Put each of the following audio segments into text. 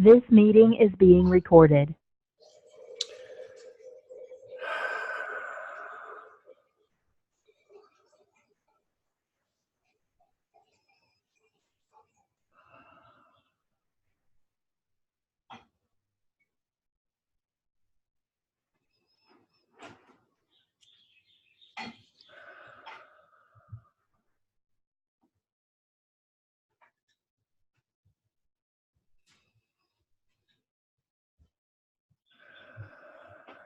This meeting is being recorded.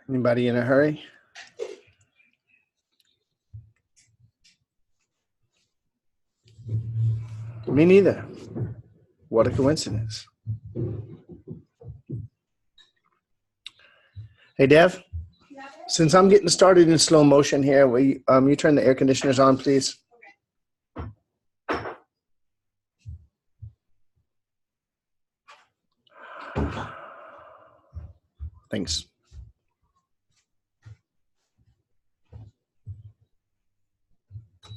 Anybody in a hurry? Me neither. What a coincidence. Hey, Dev, since I'm getting started in slow motion here, will you turn the air conditioners on, please? Thanks.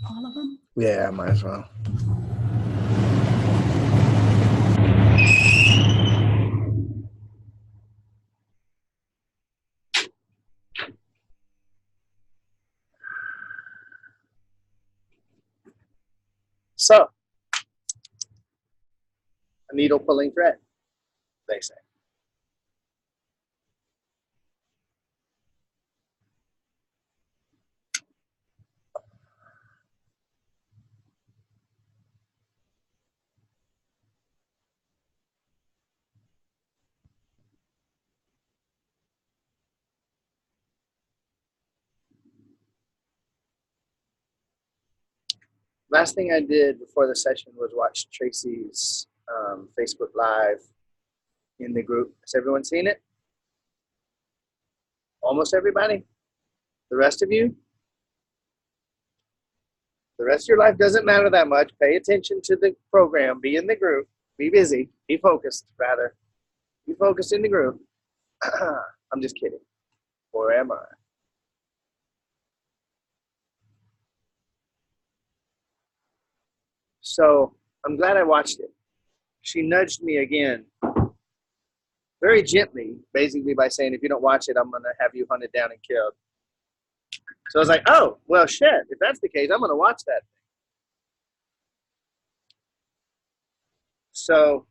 All of them? Yeah, might as well. So, a needle pulling thread, they say. Last thing I did before the session was watch Tracy's Facebook Live in the group. Has everyone seen it? Almost everybody? The rest of you? The rest of your life doesn't matter that much. Pay attention to the program. Be in the group. Be busy. Be focused, rather. Be focused in the group. I'm just kidding. Or am I? So I'm glad I watched it. She nudged me again, very gently, basically by saying, if you don't watch it, I'm going to have you hunted down and killed. So I was like, oh, well, shit. If that's the case, I'm going to watch that. So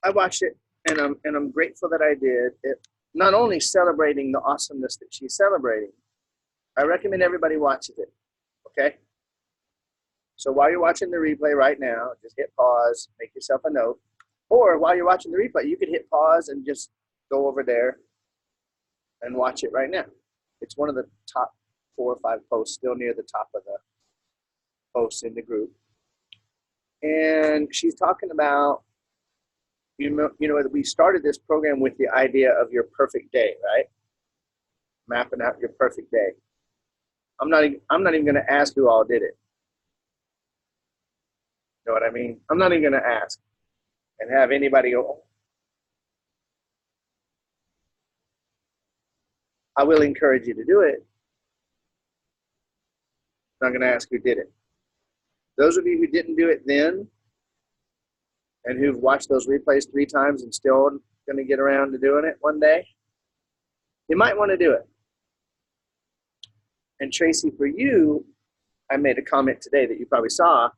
I watched it, and I'm grateful that I did. It not only celebrating the awesomeness that she's celebrating, I recommend everybody watches it, okay? So while you're watching the replay right now, just hit pause, make yourself a note. Or while you're watching the replay, you could hit pause and just go over there and watch it right now. It's one of the top 4 or 5 posts, still near the top of the posts in the group. And she's talking about, you know, we started this program with the idea of your perfect day, right? Mapping out your perfect day. I'm not even going to ask who all did it. You know what I mean? I'm not even going to ask and have anybody go, oh. I will encourage you to do it. I'm not going to ask who did it. Those of you who didn't do it then and who've watched those replays 3 times and still going to get around to doing it one day, you might want to do it. And Tracy, for you, I made a comment today that you probably saw.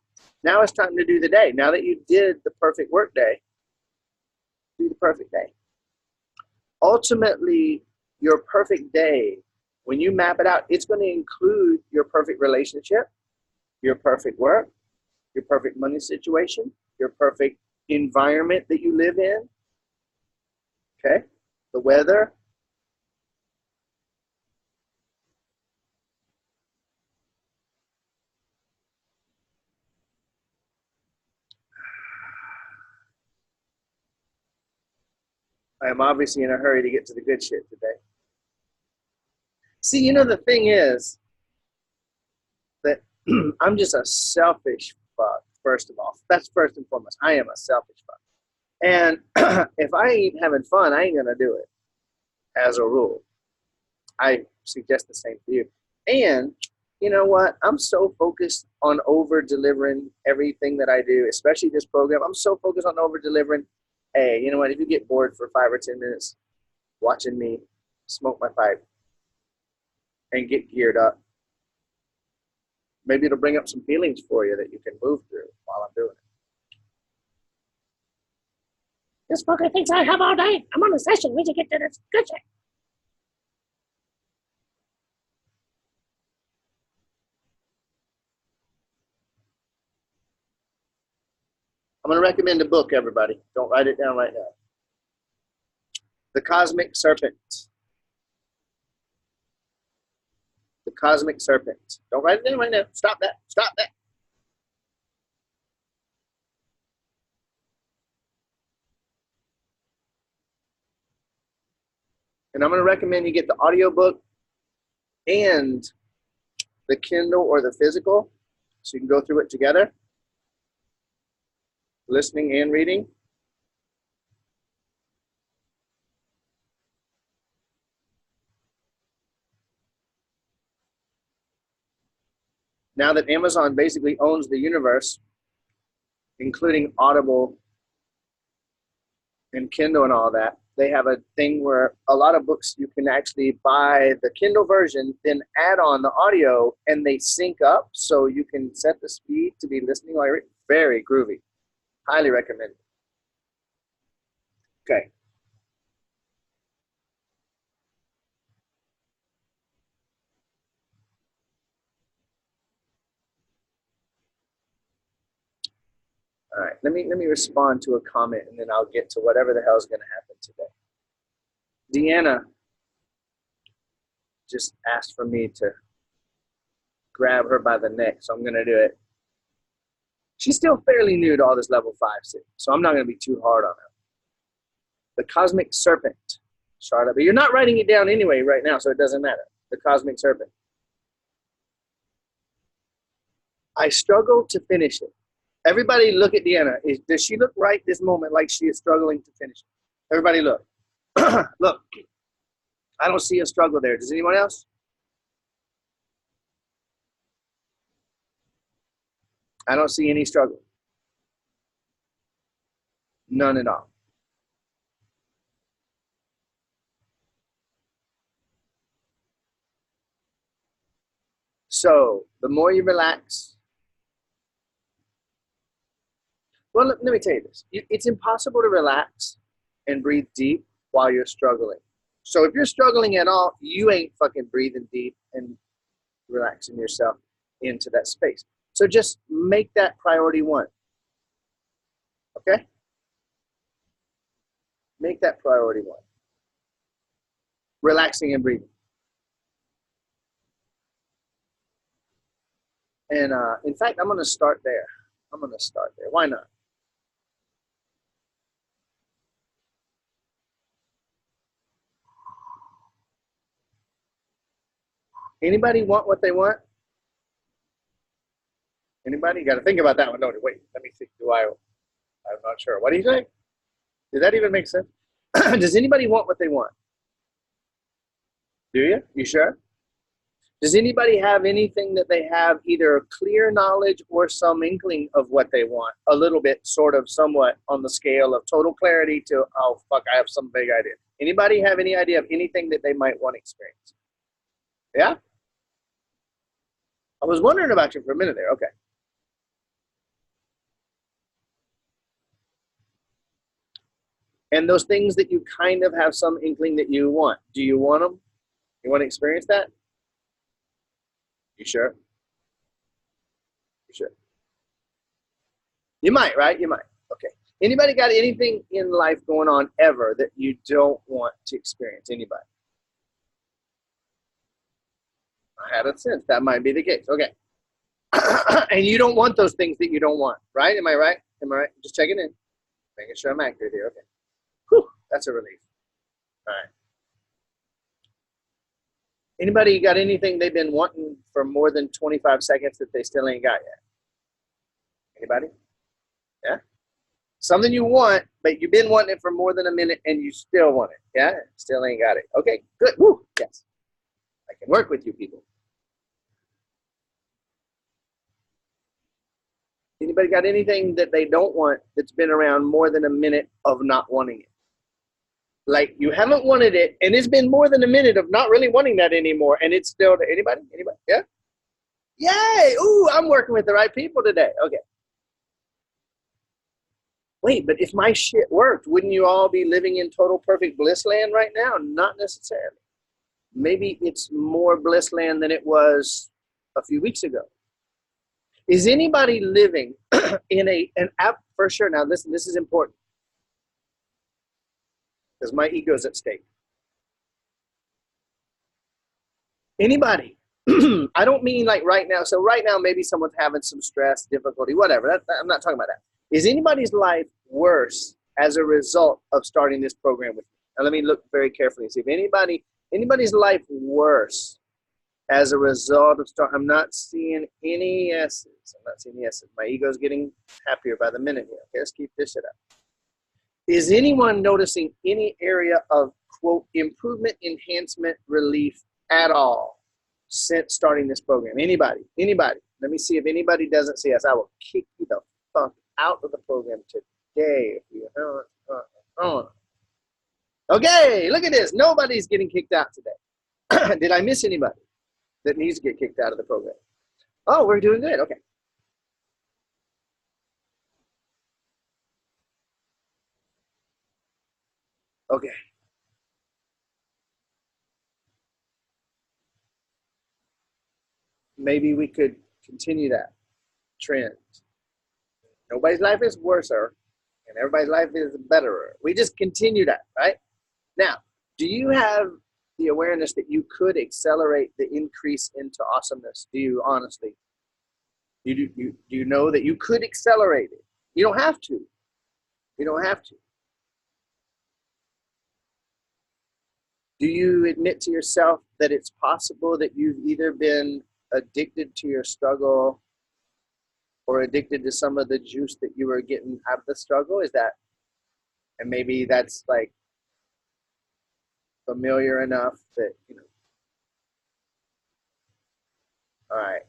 Now it's time to do the day. Now that you did the perfect work day, do the perfect day. Ultimately, your perfect day, when you map it out, it's going to include your perfect relationship, your perfect work, your perfect money situation, your perfect environment that you live in, okay? The weather. I am obviously in a hurry to get to the good shit today. See, you know, the thing is that I'm just a selfish fuck, first of all. That's first and foremost. I am a selfish fuck. And if I ain't having fun, I ain't going to do it, as a rule. I suggest the same for you. And you know what? I'm so focused on over-delivering everything that I do, especially this program. I'm so focused on over-delivering. Hey, you know what? If you get bored for 5 or 10 minutes watching me smoke my pipe and get geared up, maybe it'll bring up some feelings for you that you can move through while I'm doing it. This fucker thinks I have all day. I'm on a session. We should get to this good shit. I'm going to recommend a book, everybody. Don't write it down right now. The Cosmic Serpent. The Cosmic Serpent. Don't write it down right now. Stop that. Stop that. And I'm going to recommend you get the audiobook and the Kindle or the physical so you can go through it together, listening and reading. Now that Amazon basically owns the universe, including Audible and Kindle and all that, they have a thing where a lot of books you can actually buy the Kindle version, then add on the audio, and they sync up so you can set the speed to be listening while you're very groovy. Highly recommend it. Okay. All right, let me respond to a comment and then I'll get to whatever the hell is going to happen today. Deanna just asked for me to grab her by the neck, so I'm going to do it. She's still fairly new to all this level 5 shit, so I'm not going to be too hard on her. The Cosmic Serpent, Charlotte, but you're not writing it down anyway right now, so it doesn't matter. The Cosmic Serpent. I struggle to finish it. Everybody look at Deanna. Does she look right this moment like she is struggling to finish it? Everybody look. Look. I don't see a struggle there. Does anyone else? I don't see any struggle. None at all. So the more you relax, well, let me tell you this. It's impossible to relax and breathe deep while you're struggling. So if you're struggling at all, you ain't fucking breathing deep and relaxing yourself into that space. So just make that priority 1. Okay? Make that priority 1. Relaxing and breathing. And in fact, I'm going to start there. Why not? Anybody want what they want? Anybody? You got to think about that one, don't you? Wait, let me think. I'm not sure. What do you think? Does that even make sense? Does anybody want what they want? Do you? You sure? Does anybody have anything that they have either clear knowledge or some inkling of what they want? A little bit, sort of, somewhat on the scale of total clarity to, oh, fuck, I have some big idea. Anybody have any idea of anything that they might want to experience? Yeah? I was wondering about you for a minute there. Okay. And those things that you kind of have some inkling that you want, do you want them? You want to experience that? You sure? You sure? You might, right? You might. Okay. Anybody got anything in life going on ever that you don't want to experience? Anybody? I had a sense that might be the case. Okay. And you don't want those things that you don't want, right? Am I right? Am I right? Just checking in. Making sure I'm accurate here. Okay. Whew, that's a relief. All right. Anybody got anything they've been wanting for more than 25 seconds that they still ain't got yet? Anybody? Yeah? Something you want, but you've been wanting it for more than a minute and you still want it. Yeah? Still ain't got it. Okay, good. Woo, yes. I can work with you people. Anybody got anything that they don't want that's been around more than a minute of not wanting it? Like you haven't wanted it, and it's been more than a minute of not really wanting that anymore, and it's still there. Anybody? Anybody? Yeah? Yay! Ooh, I'm working with the right people today. Okay. Wait, but if my shit worked, wouldn't you all be living in total perfect bliss land right now? Not necessarily. Maybe it's more bliss land than it was a few weeks ago. Is anybody living in an app for sure? Now listen, this is important because my ego's at stake. Anybody? I don't mean like right now. So right now, maybe someone's having some stress, difficulty, whatever. I'm not talking about that. Is anybody's life worse as a result of starting this program with me? Now let me look very carefully and see if anybody's life worse as a result of I'm not seeing any yeses. I'm not seeing yeses. My ego's getting happier by the minute here. Okay, let's keep this shit up. Is anyone noticing any area of, quote, improvement, enhancement, relief at all since starting this program? Anybody? Anybody? Let me see if anybody doesn't see us. I will kick you the fuck out of the program today. If you Okay, look at this. Nobody's getting kicked out today. Did I miss anybody that needs to get kicked out of the program? Oh, we're doing good. Okay. Okay. Maybe we could continue that trend. Nobody's life is worser, and everybody's life is betterer. We just continue that, right? Now, do you have the awareness that you could accelerate the increase into awesomeness? Do you honestly? Do you know that you could accelerate it? You don't have to. You don't have to. Do you admit to yourself that it's possible that you've either been addicted to your struggle or addicted to some of the juice that you were getting out of the struggle? Is that, and maybe that's like familiar enough that, you know. All right.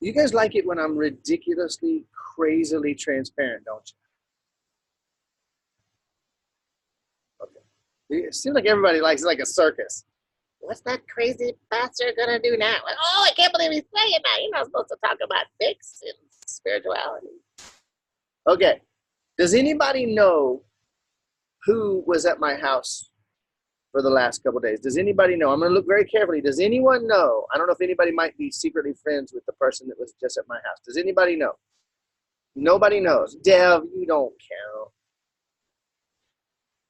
You guys like it when I'm ridiculously, crazily transparent, don't you? Okay. It seems like everybody likes it like a circus. What's that crazy bastard gonna do now? Like, oh, I can't believe he's saying that. You're not supposed to talk about dicks and spirituality. Okay. Does anybody know who was at my house for the last couple of days? Does anybody know? I'm going to look very carefully. Does anyone know? I don't know if anybody might be secretly friends with the person that was just at my house. Does anybody know? Nobody knows. Dev, you don't count.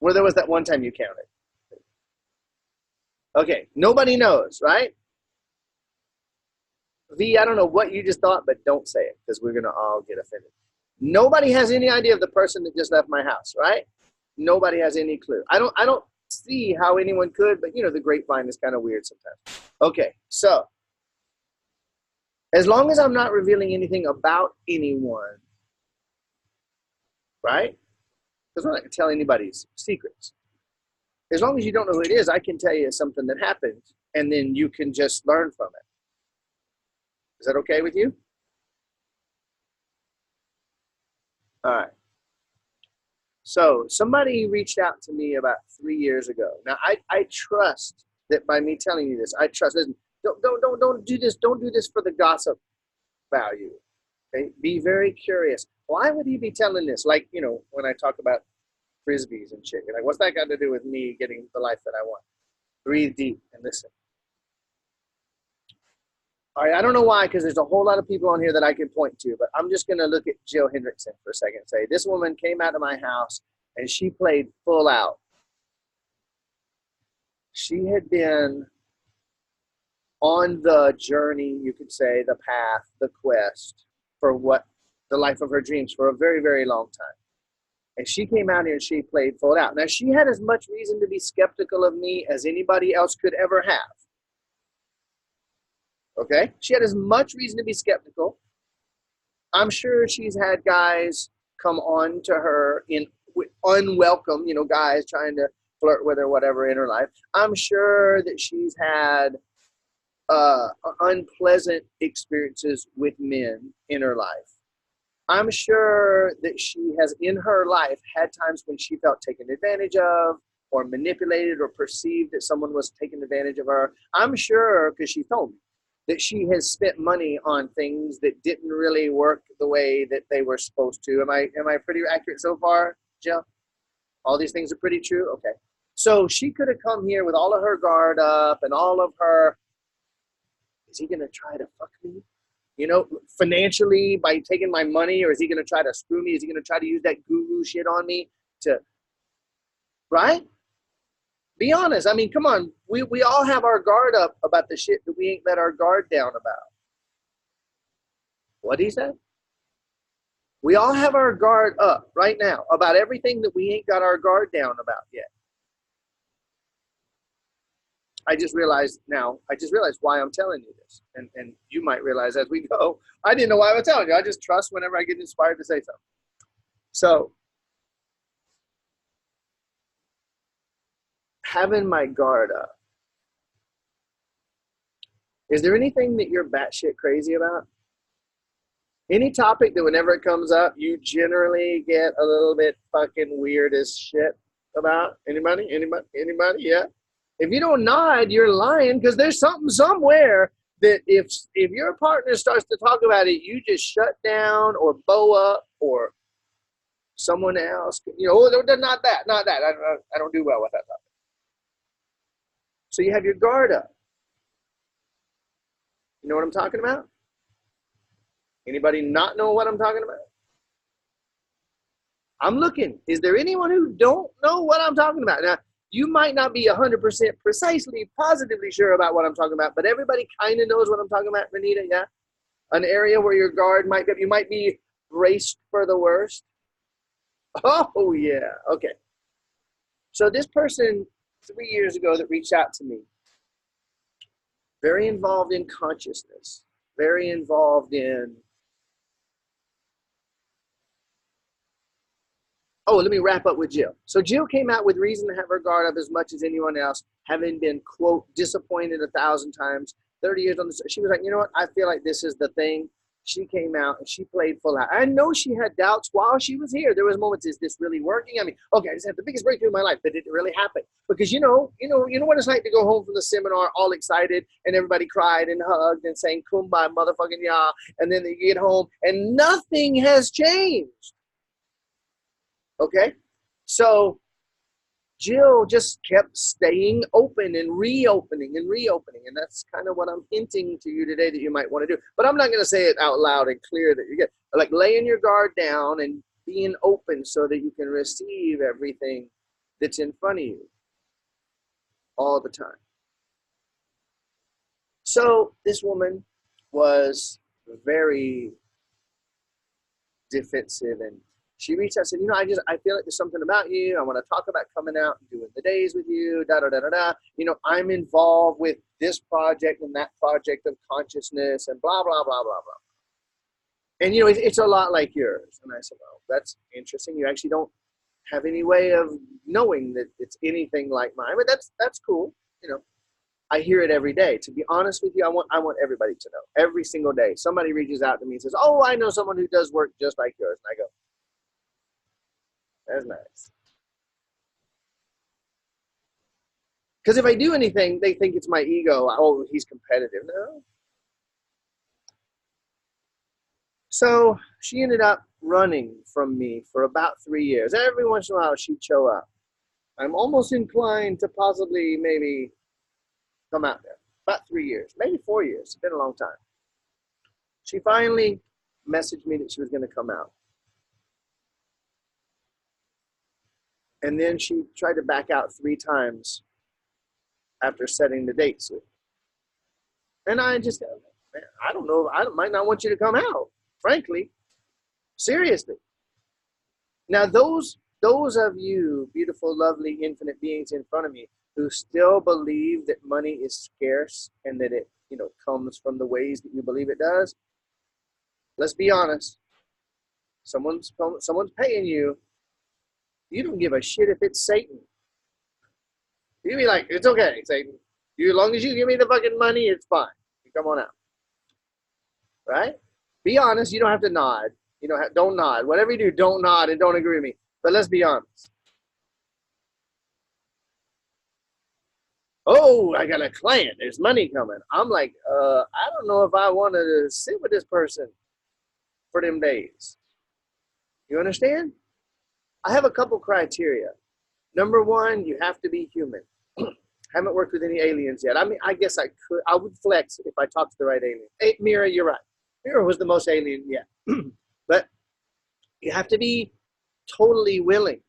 Well, there was that one time you counted. Okay, nobody knows, right? V, I don't know what you just thought, but don't say it because we're going to all get offended. Nobody has any idea of the person that just left my house, right? Nobody has any clue. I don't see how anyone could, but you know, the grapevine is kind of weird sometimes. Okay, so as long as I'm not revealing anything about anyone, right? Because I'm not going to tell anybody's secrets. As long as you don't know who it is, I can tell you something that happened, and then you can just learn from it. Is that okay with you? All right. So somebody reached out to me about 3 years ago. Now I trust that by me telling you this, I trust. Listen, don't do this. Don't do this for the gossip value. Okay? Be very curious. Why would he be telling this? Like, you know, when I talk about frisbees and shit, you're like, what's that got to do with me getting the life that I want? Breathe deep and listen. All right, I don't know why, because there's a whole lot of people on here that I can point to, but I'm just going to look at Jill Hendrickson for a second and say, this woman came out of my house and she played full out. She had been on the journey, you could say, the path, the quest for what the life of her dreams for a very, very long time. And she came out here and she played full out. Now, she had as much reason to be skeptical of me as anybody else could ever have. Okay? She had as much reason to be skeptical. I'm sure she's had guys come on to her in unwelcome, you know, guys trying to flirt with her, whatever, in her life. I'm sure that she's had unpleasant experiences with men in her life. I'm sure that she has in her life had times when she felt taken advantage of or manipulated or perceived that someone was taking advantage of her. I'm sure, because she told me, that she has spent money on things that didn't really work the way that they were supposed to. Am I pretty accurate so far, Jill? All these things are pretty true? Okay. So she could have come here with all of her guard up and all of her, is he going to try to fuck me? You know, financially by taking my money, or is he going to try to screw me? Is he going to try to use that guru shit on me to, right? Be honest. I mean, come on. We all have our guard up about the shit that we ain't let our guard down about. What he said? We all have our guard up right now about everything that we ain't got our guard down about yet. I just realized why I'm telling you this. And you might realize as we go, I didn't know why I was telling you. I just trust whenever I get inspired to say something. So, having my guard up. Is there anything that you're batshit crazy about? Any topic that whenever it comes up, you generally get a little bit fucking weird as shit about? Anybody? Yeah. If you don't nod, you're lying, because there's something somewhere that if your partner starts to talk about it, you just shut down or bow up, or someone else. You know, not that. I don't do well with that topic. So you have your guard up. You know what I'm talking about? Anybody not know what I'm talking about? I'm looking. Is there anyone who don't know what I'm talking about? Now, you might not be 100% precisely, positively sure about what I'm talking about, but everybody kind of knows what I'm talking about, Renita, yeah? An area where your guard might be, you might be braced for the worst. Oh, yeah. Okay. So this person 3 years ago that reached out to me, very involved in consciousness, very involved in, oh, let me wrap up with Jill. So Jill came out with reason to have her guard up as much as anyone else, having been, quote, disappointed 1,000 times, 30 years on this. She was like, you know what? I feel like this is the thing. She came out and she played full out. I know she had doubts while she was here. There was moments, is this really working? I mean, okay, I just had the biggest breakthrough in my life, but did it really happen? Because you know what it's like to go home from the seminar all excited and everybody cried and hugged and sang kumbaya motherfucking yah, and then you get home and nothing has changed. Okay? So Jill just kept staying open and reopening. And that's kind of what I'm hinting to you today that you might want to do. But I'm not going to say it out loud and clear that you get, like laying your guard down and being open so that you can receive everything that's in front of you all the time. So this woman was very defensive, and she reached out and said, you know, I feel like there's something about you. I want to talk about coming out and doing the days with you, da-da-da-da-da. You know, I'm involved with this project and that project of consciousness and blah, blah, blah, blah, blah. And, you know, it's a lot like yours. And I said, well, that's interesting. You actually don't have any way of knowing that it's anything like mine. But that's cool. You know, I hear it every day. To be honest with you, I want everybody to know. Every single day, somebody reaches out to me and says, oh, I know someone who does work just like yours. And I go, that's nice. Because if I do anything, they think it's my ego. Oh, he's competitive. No. So she ended up running from me for about 3 years. Every once in a while, she'd show up. I'm almost inclined to possibly maybe come out there. About 3 years, maybe 4 years. It's been a long time. She finally messaged me that she was going to come out. And then she tried to back out 3 times after setting the dates. And I just, man, I don't know. I might not want you to come out, frankly. Seriously. Now, those of you, beautiful, lovely, infinite beings in front of me, who still believe that money is scarce and that it, you know, comes from the ways that you believe it does, let's be honest. Someone's paying you. You don't give a shit if it's Satan. You be like, it's okay, Satan. As long as you give me the fucking money, it's fine. You come on out. Right? Be honest. You don't have to nod. You don't nod. Whatever you do, don't nod and don't agree with me. But let's be honest. Oh, I got a client. There's money coming. I'm like, I don't know if I want to sit with this person for them days. You understand? I have a couple criteria. Number one, you have to be human. Haven't worked with any aliens yet. I mean, I guess I could. I would flex if I talked to the right alien. Hey, Mira, you're right. Mira was the most alien yet. But you have to be totally willing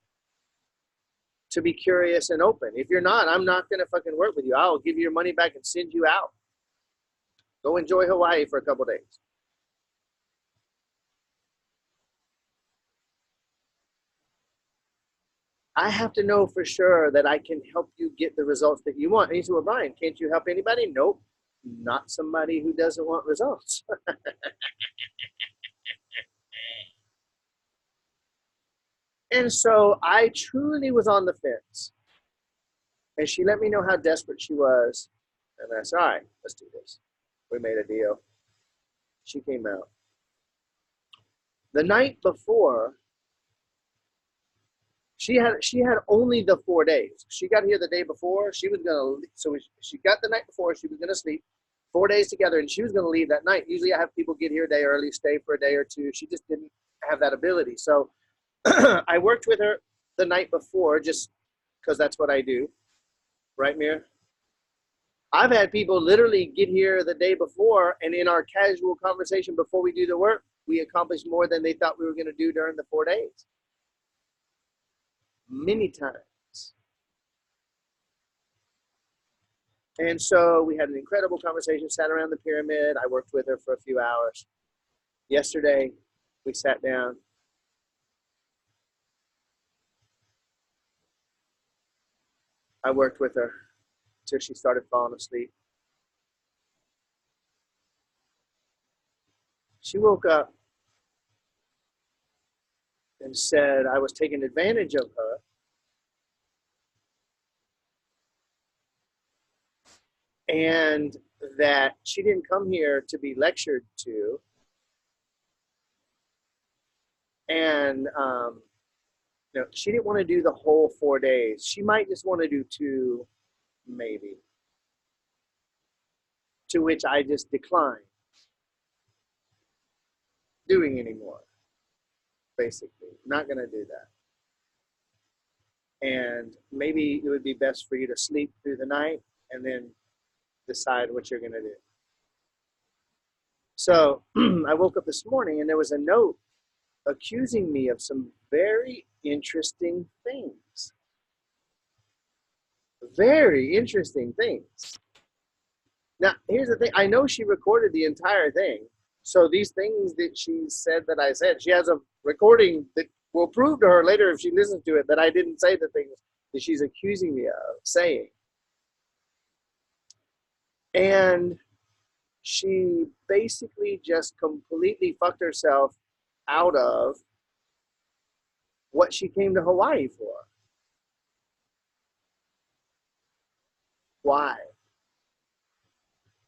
to be curious and open. If you're not, I'm not going to fucking work with you. I'll give you your money back and send you out. Go enjoy Hawaii for a couple days. I have to know for sure that I can help you get the results that you want. And he said, well, Brian, can't you help anybody? Nope. Not somebody who doesn't want results. And so I truly was on the fence. And she let me know how desperate she was. And I said, all right, let's do this. We made a deal. She came out. The night before, she had only the 4 days. She got here the day before. She was going to, so she got the night before. She was going to sleep 4 days together, and she was going to leave that night. Usually I have people get here a day early, stay for a day or two. She just didn't have that ability. So I worked with her the night before just because that's what I do. Right, Mira? I've had people literally get here the day before, and in our casual conversation before we do the work, we accomplished more than they thought we were going to do during the 4 days. Many times. And so we had an incredible conversation, sat around the pyramid. I worked with her for a few hours. Yesterday, we sat down. I worked with her till she started falling asleep. She woke up and said I was taking advantage of her. And that she didn't come here to be lectured to. And she didn't want to do the whole 4 days. She might just want to do 2, maybe. To which I just declined doing anymore. Basically, not going to do that. And maybe it would be best for you to sleep through the night and then decide what you're going to do. So I woke up this morning and there was a note accusing me of some very interesting things. Very interesting things. Now, here's the thing. I know she recorded the entire thing. So these things that she said that I said, she has a recording that will prove to her later if she listens to it that I didn't say the things that she's accusing me of saying. And she basically just completely fucked herself out of what she came to Hawaii for. Why?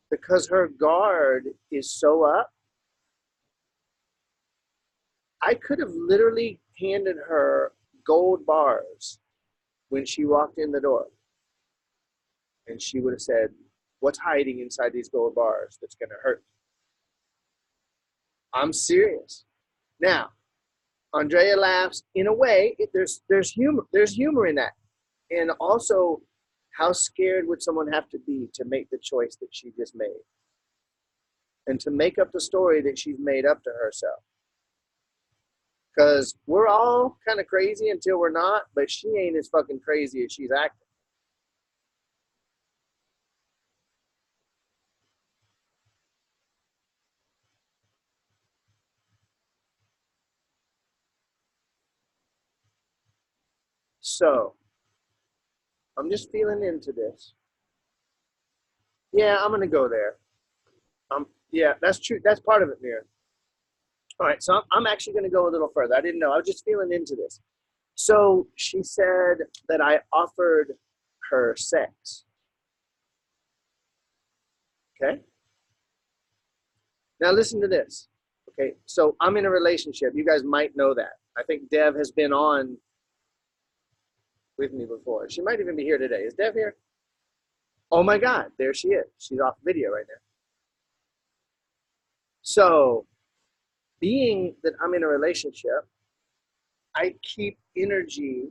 Because her guard is so up. I could have literally handed her gold bars when she walked in the door. And she would have said, what's hiding inside these gold bars that's going to hurt? I'm serious. Now, Andrea laughs. In a way, there's humor in that. And also, how scared would someone have to be to make the choice that she just made? And to make up the story that she's made up to herself. Because we're all kind of crazy until we're not, but she ain't as fucking crazy as she's acting. So, I'm just feeling into this. Yeah, I'm going to go there. Yeah, that's true. That's part of it, Mira. All right, so I'm actually going to go a little further. I didn't know. I was just feeling into this. So she said that I offered her sex. Okay? Now listen to this. Okay, so I'm in a relationship. You guys might know that. I think Dev has been on with me before. She might even be here today. Is Dev here? Oh my God, there she is. She's off video right now. So, being that I'm in a relationship, I keep energy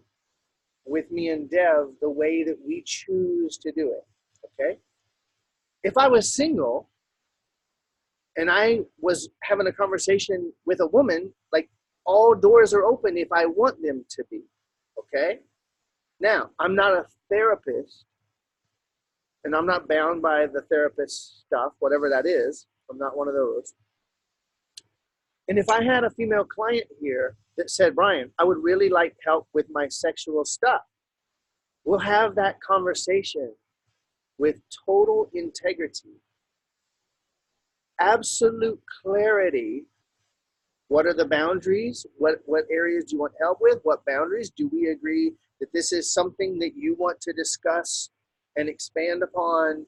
with me and Dev the way that we choose to do it. Okay? If I was single and I was having a conversation with a woman, like all doors are open if I want them to be. Okay? Now, I'm not a therapist and I'm not bound by the therapist stuff, whatever that is. I'm not one of those. And if I had a female client here that said, Brian, I would really like help with my sexual stuff, we'll have that conversation with total integrity, absolute clarity. What are the boundaries? What areas do you want help with? What boundaries? Do we agree that this is something that you want to discuss and expand upon,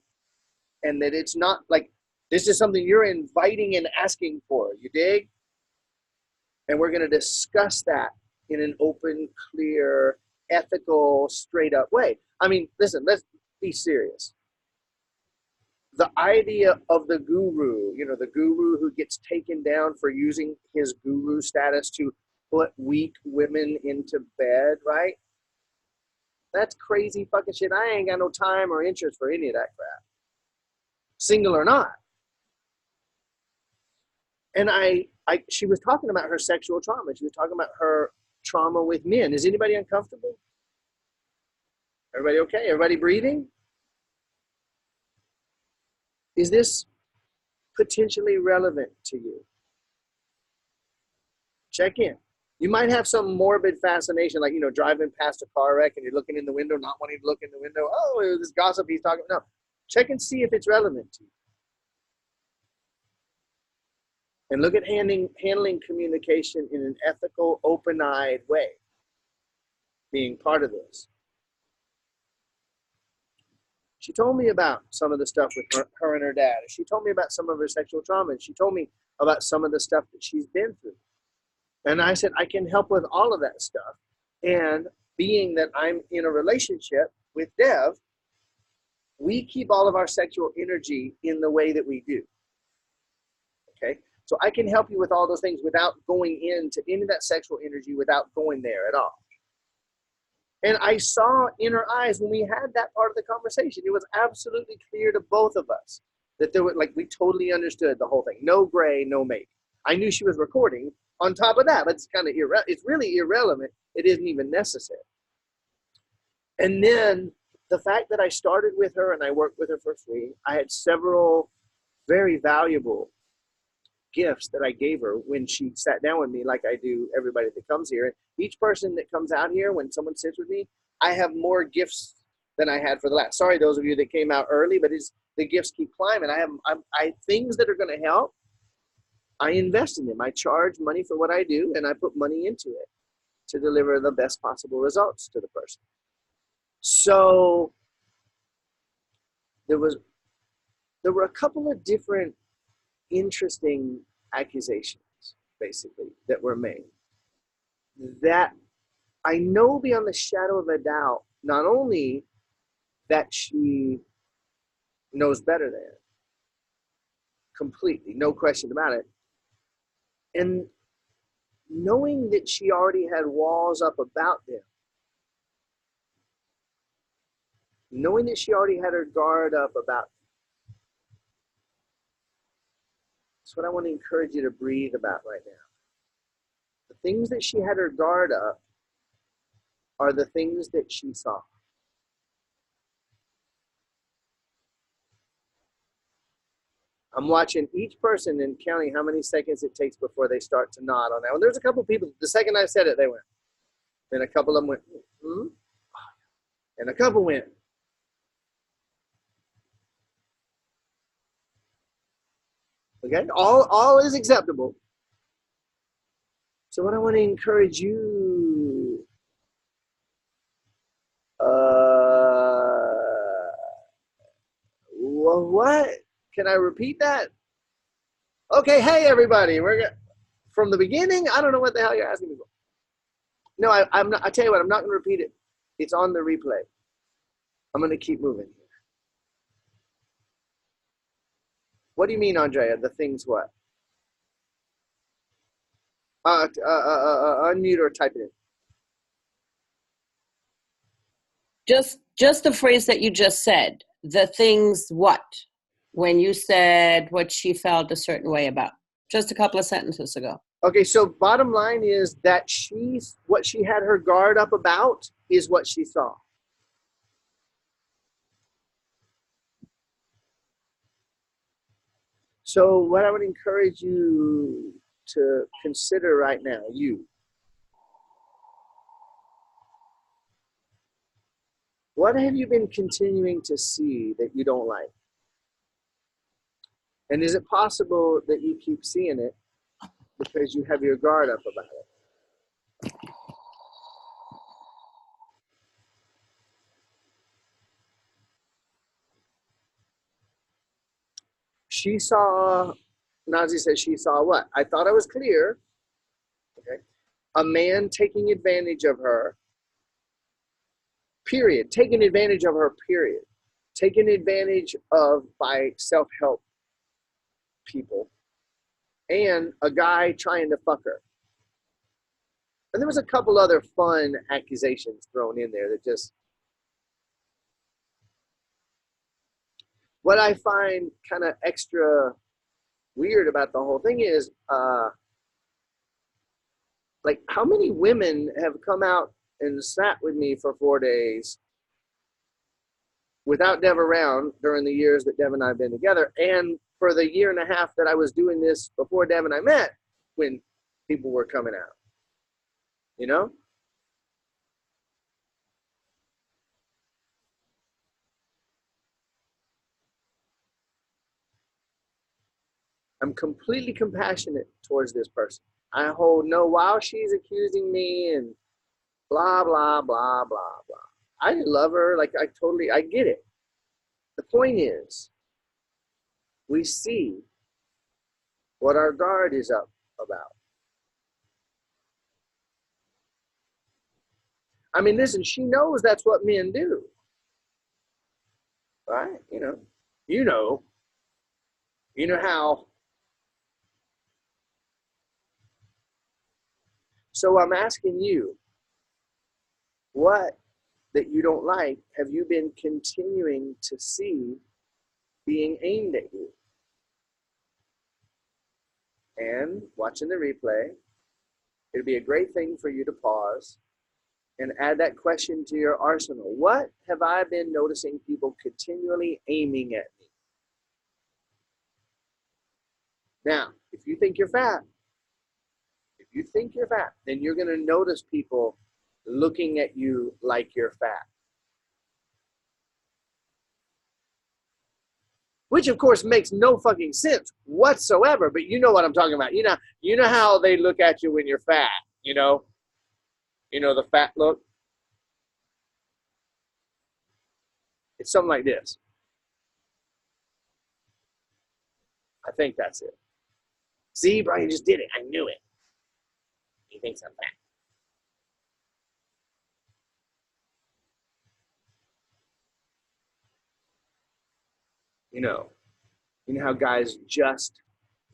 and that it's not like this is something you're inviting and asking for? You dig? And we're going to discuss that in an open, clear, ethical, straight up way. I mean, listen, let's be serious. The idea of the guru, you know, the guru who gets taken down for using his guru status to put weak women into bed, right? That's crazy fucking shit. I ain't got no time or interest for any of that crap, single or not. And she was talking about her sexual trauma. She was talking about her trauma with men. Is anybody uncomfortable? Everybody okay? Everybody breathing? Is this potentially relevant to you? Check in. You might have some morbid fascination, like, you know, driving past a car wreck and you're looking in the window, not wanting to look in the window. Oh, this gossip he's talking. No. Check and see if it's relevant to you. And look at handling communication in an ethical, open-eyed way, being part of this. She told me about some of the stuff with her and her dad. She told me about some of her sexual trauma. She told me about some of the stuff that she's been through. And I said, I can help with all of that stuff. And being that I'm in a relationship with Dev, we keep all of our sexual energy in the way that we do. Okay? So I can help you with all those things without going into any of that sexual energy, without going there at all. And I saw in her eyes when we had that part of the conversation, it was absolutely clear to both of us that there were, like, we totally understood the whole thing. No gray, no maybe. I knew she was recording on top of that, but it's kind of it's really irrelevant. It isn't even necessary. And then the fact that I started with her and I worked with her for free, I had several very valuable gifts that I gave her when she sat down with me, like I do everybody that comes here. And each person that comes out here, when someone sits with me, I have more gifts than I had for the last. Sorry, those of you that came out early, but the gifts keep climbing. I things that are going to help, I invest in them. I charge money for what I do, and I put money into it to deliver the best possible results to the person. So there were a couple of different interesting accusations, basically, that were made that I know beyond the shadow of a doubt, not only that she knows better than, completely, no question about it, and knowing that she already had walls up about them, knowing that she already had her guard up about them. That's what I want to encourage you to breathe about right now. The things that she had her guard up are the things that she saw. I'm watching each person and counting how many seconds it takes before they start to nod on that one. There's a couple people, the second I said it, they went. Then a couple of them went, hmm? And a couple went. Okay, all is acceptable. So what I want to encourage you, well, what? Can I repeat that? Okay, hey everybody, from the beginning. I don't know what the hell you're asking me for. No, I'm not. I tell you what, I'm not going to repeat it. It's on the replay. I'm going to keep moving. What do you mean, Andrea? The things what? Unmute or type it in. Just the phrase that you just said. The things what? When you said what she felt a certain way about. Just a couple of sentences ago. Okay, so bottom line is that what she had her guard up about is what she saw. So what I would encourage you to consider right now, what have you been continuing to see that you don't like? And is it possible that you keep seeing it because you have your guard up about it? She saw, Nazi says she saw what? I thought I was clear. Okay. A man taking advantage of her, period. Taking advantage of her, period. Taken advantage of by self-help people. And a guy trying to fuck her. And there was a couple other fun accusations thrown in there that just... What I find kind of extra weird about the whole thing is, like, how many women have come out and sat with me for 4 days without Dev around during the years that Dev and I have been together, and for the year and a half that I was doing this before Dev and I met, when people were coming out, you know? I'm completely compassionate towards this person. I hold no, while she's accusing me and blah, blah, blah, blah, blah. I love her. Like, I get it. The point is, we see what our guard is up about. I mean, listen, she knows that's what men do. Right? You know how. So I'm asking you, what that you don't like have you been continuing to see being aimed at you? And watching the replay, it'd be a great thing for you to pause and add that question to your arsenal. What have I been noticing people continually aiming at me? Now, if you think you're fat, then you're going to notice people looking at you like you're fat. Which, of course, makes no fucking sense whatsoever, but you know what I'm talking about. You know how they look at you when you're fat, you know the fat look? It's something like this. I think that's it. See, Brian just did it. I knew it. He thinks I'm fat. You know how guys just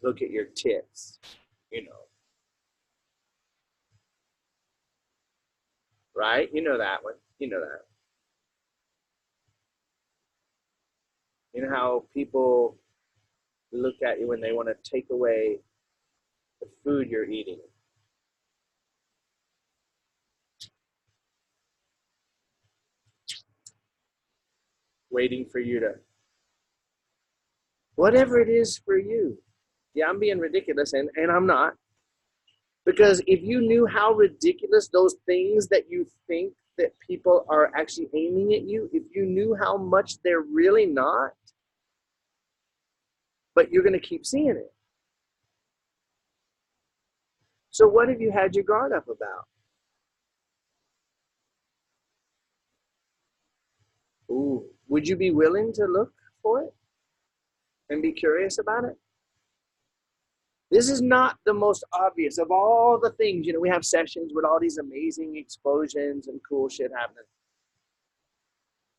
look at your tits, right? You know that one. You know that. You know how people look at you when they want to take away the food you're eating. Waiting for you to, whatever it is for you. Yeah, I'm being ridiculous, and I'm not. Because if you knew how ridiculous those things that you think that people are actually aiming at you, if you knew how much they're really not, but you're going to keep seeing it. So what have you had your guard up about? Ooh, would you be willing to look for it and be curious about it? This is not the most obvious of all the things. You know, we have sessions with all these amazing explosions and cool shit happening.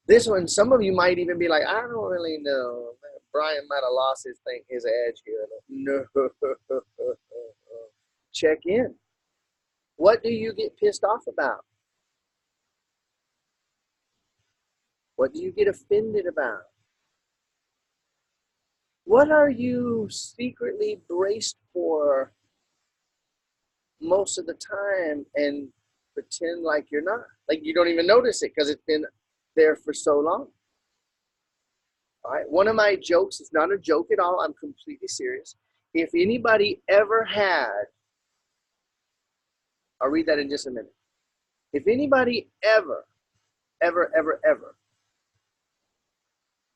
This one, some of you might even be like, I don't really know. Brian might have lost his edge here. No. Check in. What do you get pissed off about? What do you get offended about? What are you secretly braced for most of the time and pretend like you're not? Like you don't even notice it because it's been there for so long. All right. One of my jokes is not a joke at all. I'm completely serious. If anybody ever had, I'll read that in just a minute. If anybody ever,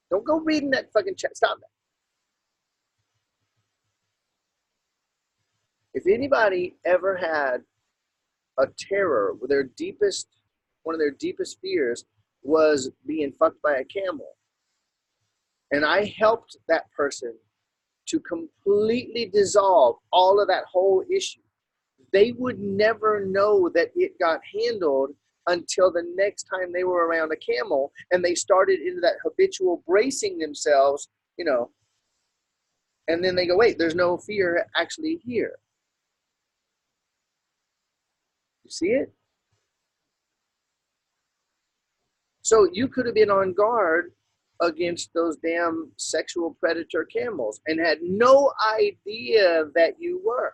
don't go reading that fucking chat. Stop that. If anybody ever had a terror, one of their deepest fears was being fucked by a camel, and I helped that person to completely dissolve all of that whole issue, they would never know that it got handled until the next time they were around a camel and they started into that habitual bracing themselves, you know, and then they go, wait, there's no fear actually here. You see it? So you could have been on guard against those damn sexual predator camels and had no idea that you were.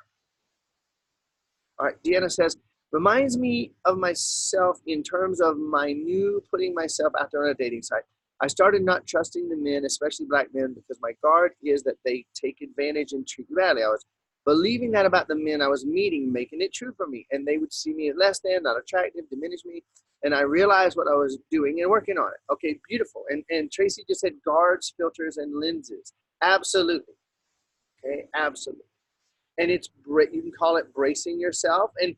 All right, Deanna says, reminds me of myself in terms of my new putting myself out there on a dating site. I started not trusting the men, especially black men, because my guard is that they take advantage and treat you badly. I was believing that about the men I was meeting, making it true for me, and they would see me as less than, not attractive, diminish me, and I realized what I was doing and working on it. Okay, beautiful. And Tracy just said guards, filters, and lenses. Absolutely. Okay, absolutely. And it's you can call it bracing yourself, and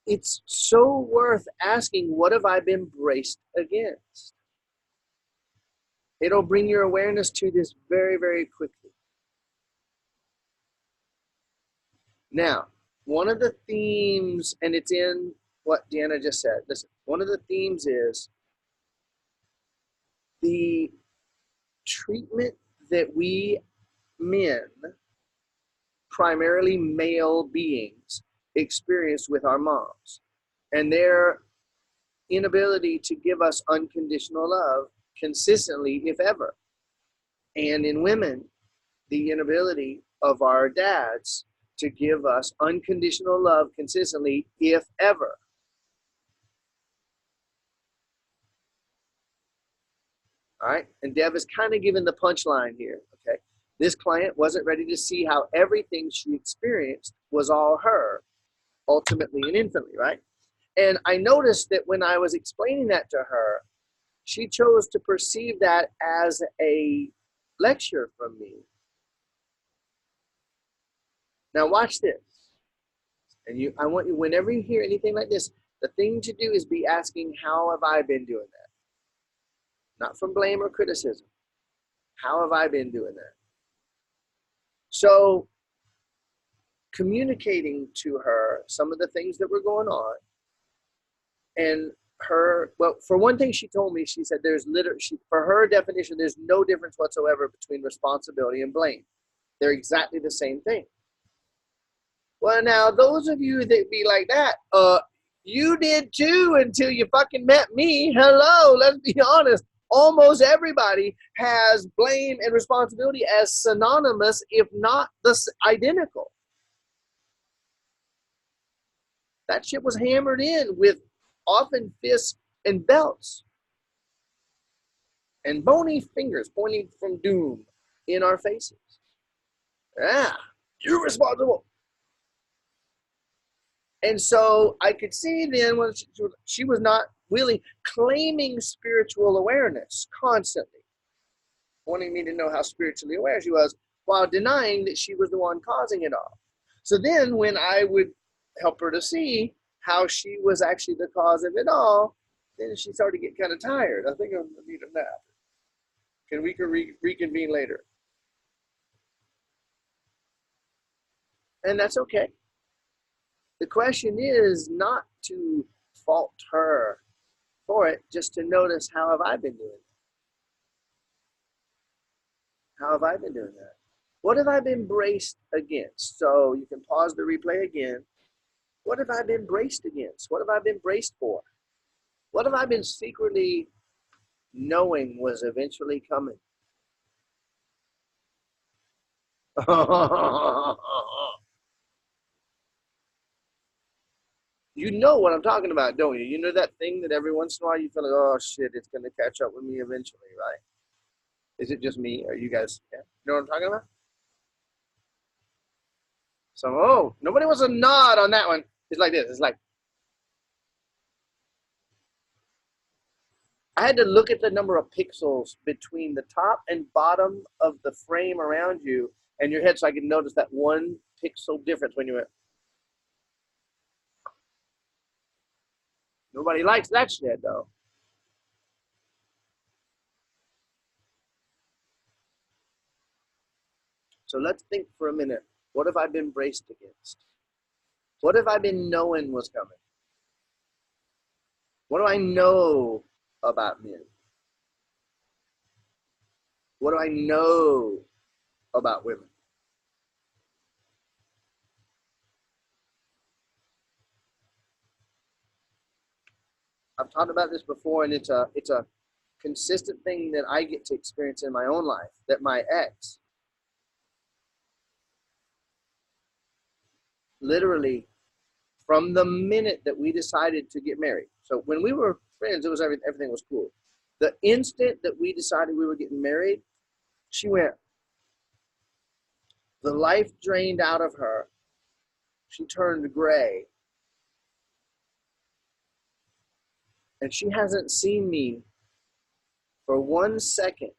it's so worth asking, what have I been braced against? It'll bring your awareness to this very, very quickly. Now, one of the themes, and it's in what Deanna just said. Listen, one of the themes is the treatment that we men, primarily male beings, experience with our moms, and their inability to give us unconditional love consistently, if ever. And in women, the inability of our dads to give us unconditional love consistently, if ever. All right, and Dev is kind of giving the punchline here, okay? This client wasn't ready to see how everything she experienced was all her, ultimately and infinitely, right? And I noticed that when I was explaining that to her, she chose to perceive that as a lecture from me. Now watch this. And I want you, whenever you hear anything like this, the thing to do is be asking, how have I been doing that? Not from blame or criticism. How have I been doing that? So communicating to her some of the things that were going on, and her, well, for one thing, she told me, she said for her definition, there's no difference whatsoever between responsibility and blame. They're exactly the same thing. Well, now, those of you that be like that, you did too until you fucking met me. Hello, let's be honest. Almost everybody has blame and responsibility as synonymous, if not identical. That shit was hammered in with often fists and belts and bony fingers pointing from doom in our faces. Ah, you're responsible. And so I could see then when she was not willing, claiming spiritual awareness constantly, wanting me to know how spiritually aware she was, while denying that she was the one causing it all. So then when I would help her to see how she was actually the cause of it all, then she started to get kind of tired. I think I'm going to need a nap. We can reconvene later. And that's okay. The question is not to fault her for it, just to notice, how have I been doing it? How have I been doing that? What have I been braced against? So you can pause the replay again. What have I been braced against? What have I been braced for? What have I been secretly knowing was eventually coming? You know what I'm talking about, don't you? You know that thing that every once in a while you feel like, oh shit, it's going to catch up with me eventually, right? Is it just me? Or you guys, yeah? You know what I'm talking about? So, oh, nobody wants a nod on that one. It's like this. It's like, I had to look at the number of pixels between the top and bottom of the frame around you and your head so I could notice that one pixel difference when you went. Nobody likes that shit, though. So let's think for a minute. What have I been braced against? What have I been knowing was coming? What do I know about men? What do I know about women? I've talked about this before, and it's a consistent thing that I get to experience in my own life, that my ex literally, from the minute that we decided to get married. So when we were friends, it was everything was cool. The instant that we decided we were getting married, she went. The life drained out of her. She turned gray. And she hasn't seen me for 1 second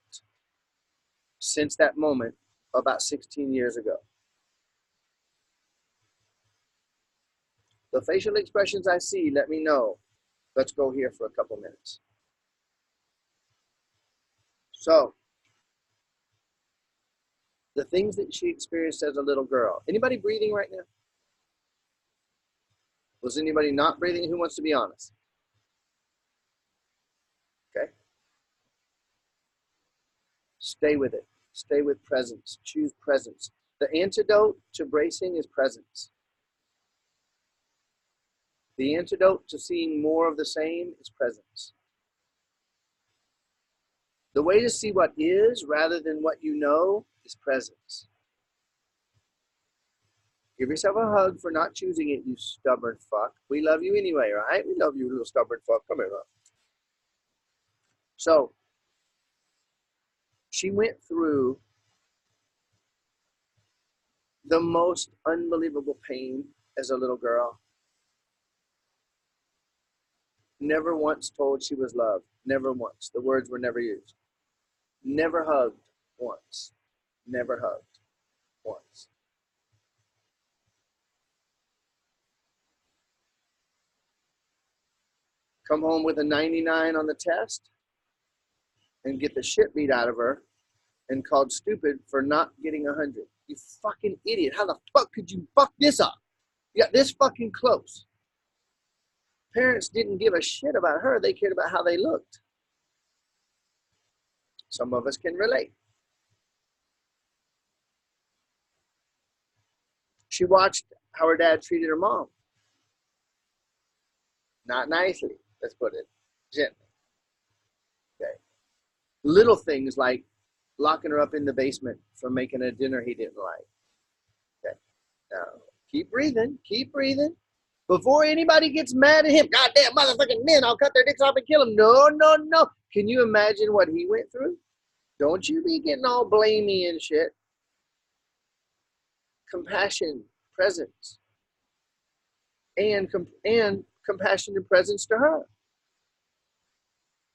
since that moment about 16 years ago. The facial expressions I see let me know. Let's go here for a couple minutes. So, the things that she experienced as a little girl. Anybody breathing right now? Was anybody not breathing? Who wants to be honest? Okay. Stay with it. Stay with presence. Choose presence. The antidote to bracing is presence. The antidote to seeing more of the same is presence. The way to see what is rather than what you know is presence. Give yourself a hug for not choosing it, you stubborn fuck. We love you anyway, right? We love you, little stubborn fuck. Come here, love. So, she went through the most unbelievable pain as a little girl. Never once told she was loved. Never once. The words were never used. Never hugged once. Never hugged once. Come home with a 99 on the test and get the shit beat out of her and called stupid for not getting 100. You fucking idiot. How the fuck could you fuck this up? You got this fucking close. Parents didn't give a shit about her. They cared about how they looked. Some of us can relate. She watched how her dad treated her mom. Not nicely, let's put it gently. Okay. Little things like locking her up in the basement for making a dinner he didn't like. Okay. Now, keep breathing. Keep breathing. Before anybody gets mad at him, goddamn motherfucking men, I'll cut their dicks off and kill them. No, no, no. Can you imagine what he went through? Don't you be getting all blamey and shit. Compassion, presence, and compassion and presence to her.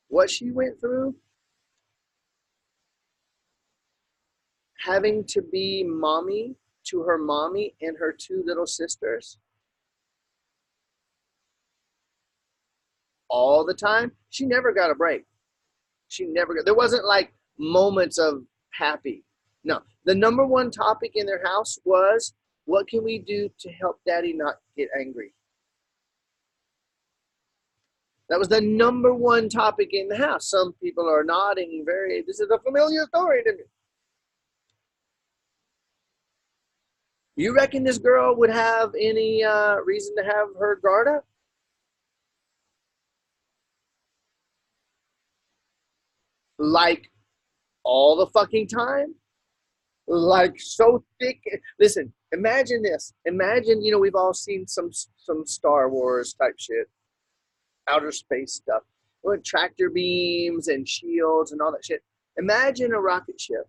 What she went through, having to be mommy to her mommy and her two little sisters all the time. She never got a break. There wasn't like moments of happy. No, the number one topic in their house was What can we do to help Daddy not get angry? That was the number one topic in the house. Some people are nodding this is a familiar story to me. You reckon this girl would have any reason to have her guard up? Like all the fucking time? Like so thick? Listen, imagine this. Imagine, we've all seen some Star Wars type shit. Outer space stuff. With tractor beams and shields and all that shit. Imagine a rocket ship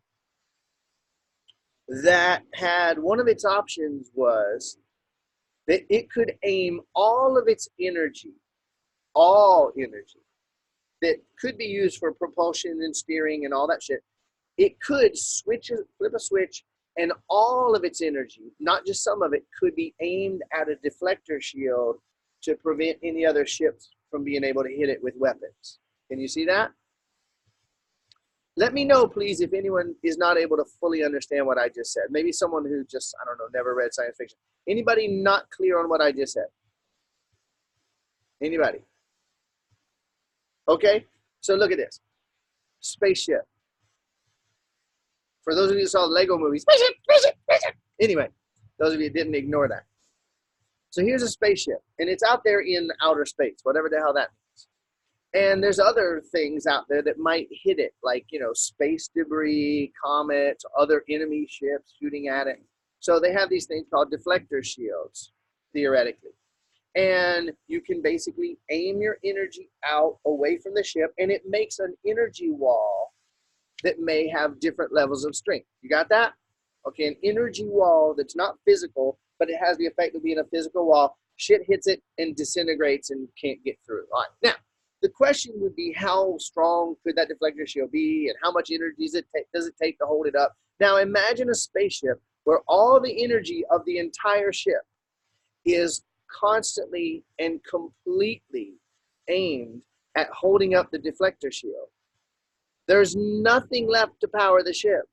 that had one of its options was that it could aim all of its energy, all energy that could be used for propulsion and steering and all that shit. It could flip a switch, and all of its energy, not just some of it, could be aimed at a deflector shield to prevent any other ships from being able to hit it with weapons. Can you see that? Let me know, please, if anyone is not able to fully understand what I just said. Maybe someone who just, I don't know, never read science fiction. Anybody not clear on what I just said? Anybody? Okay, so look at this. Spaceship. For those of you who saw the Lego movie, spaceship, spaceship, spaceship. Anyway, those of you who didn't, ignore that. So here's a spaceship, and it's out there in outer space, whatever the hell that means. And there's other things out there that might hit it, like, space debris, comets, other enemy ships shooting at it. So they have these things called deflector shields, theoretically. And you can basically aim your energy out away from the ship, and it makes an energy wall that may have different levels of strength. You got that? Okay, an energy wall that's not physical, but it has the effect of being a physical wall. Shit hits it and disintegrates and can't get through. All right, now, the question would be, how strong could that deflector shield be, and how much energy does it take to hold it up? Now, imagine a spaceship where all the energy of the entire ship is constantly and completely aimed at holding up the deflector shield. There's nothing left to power the ship.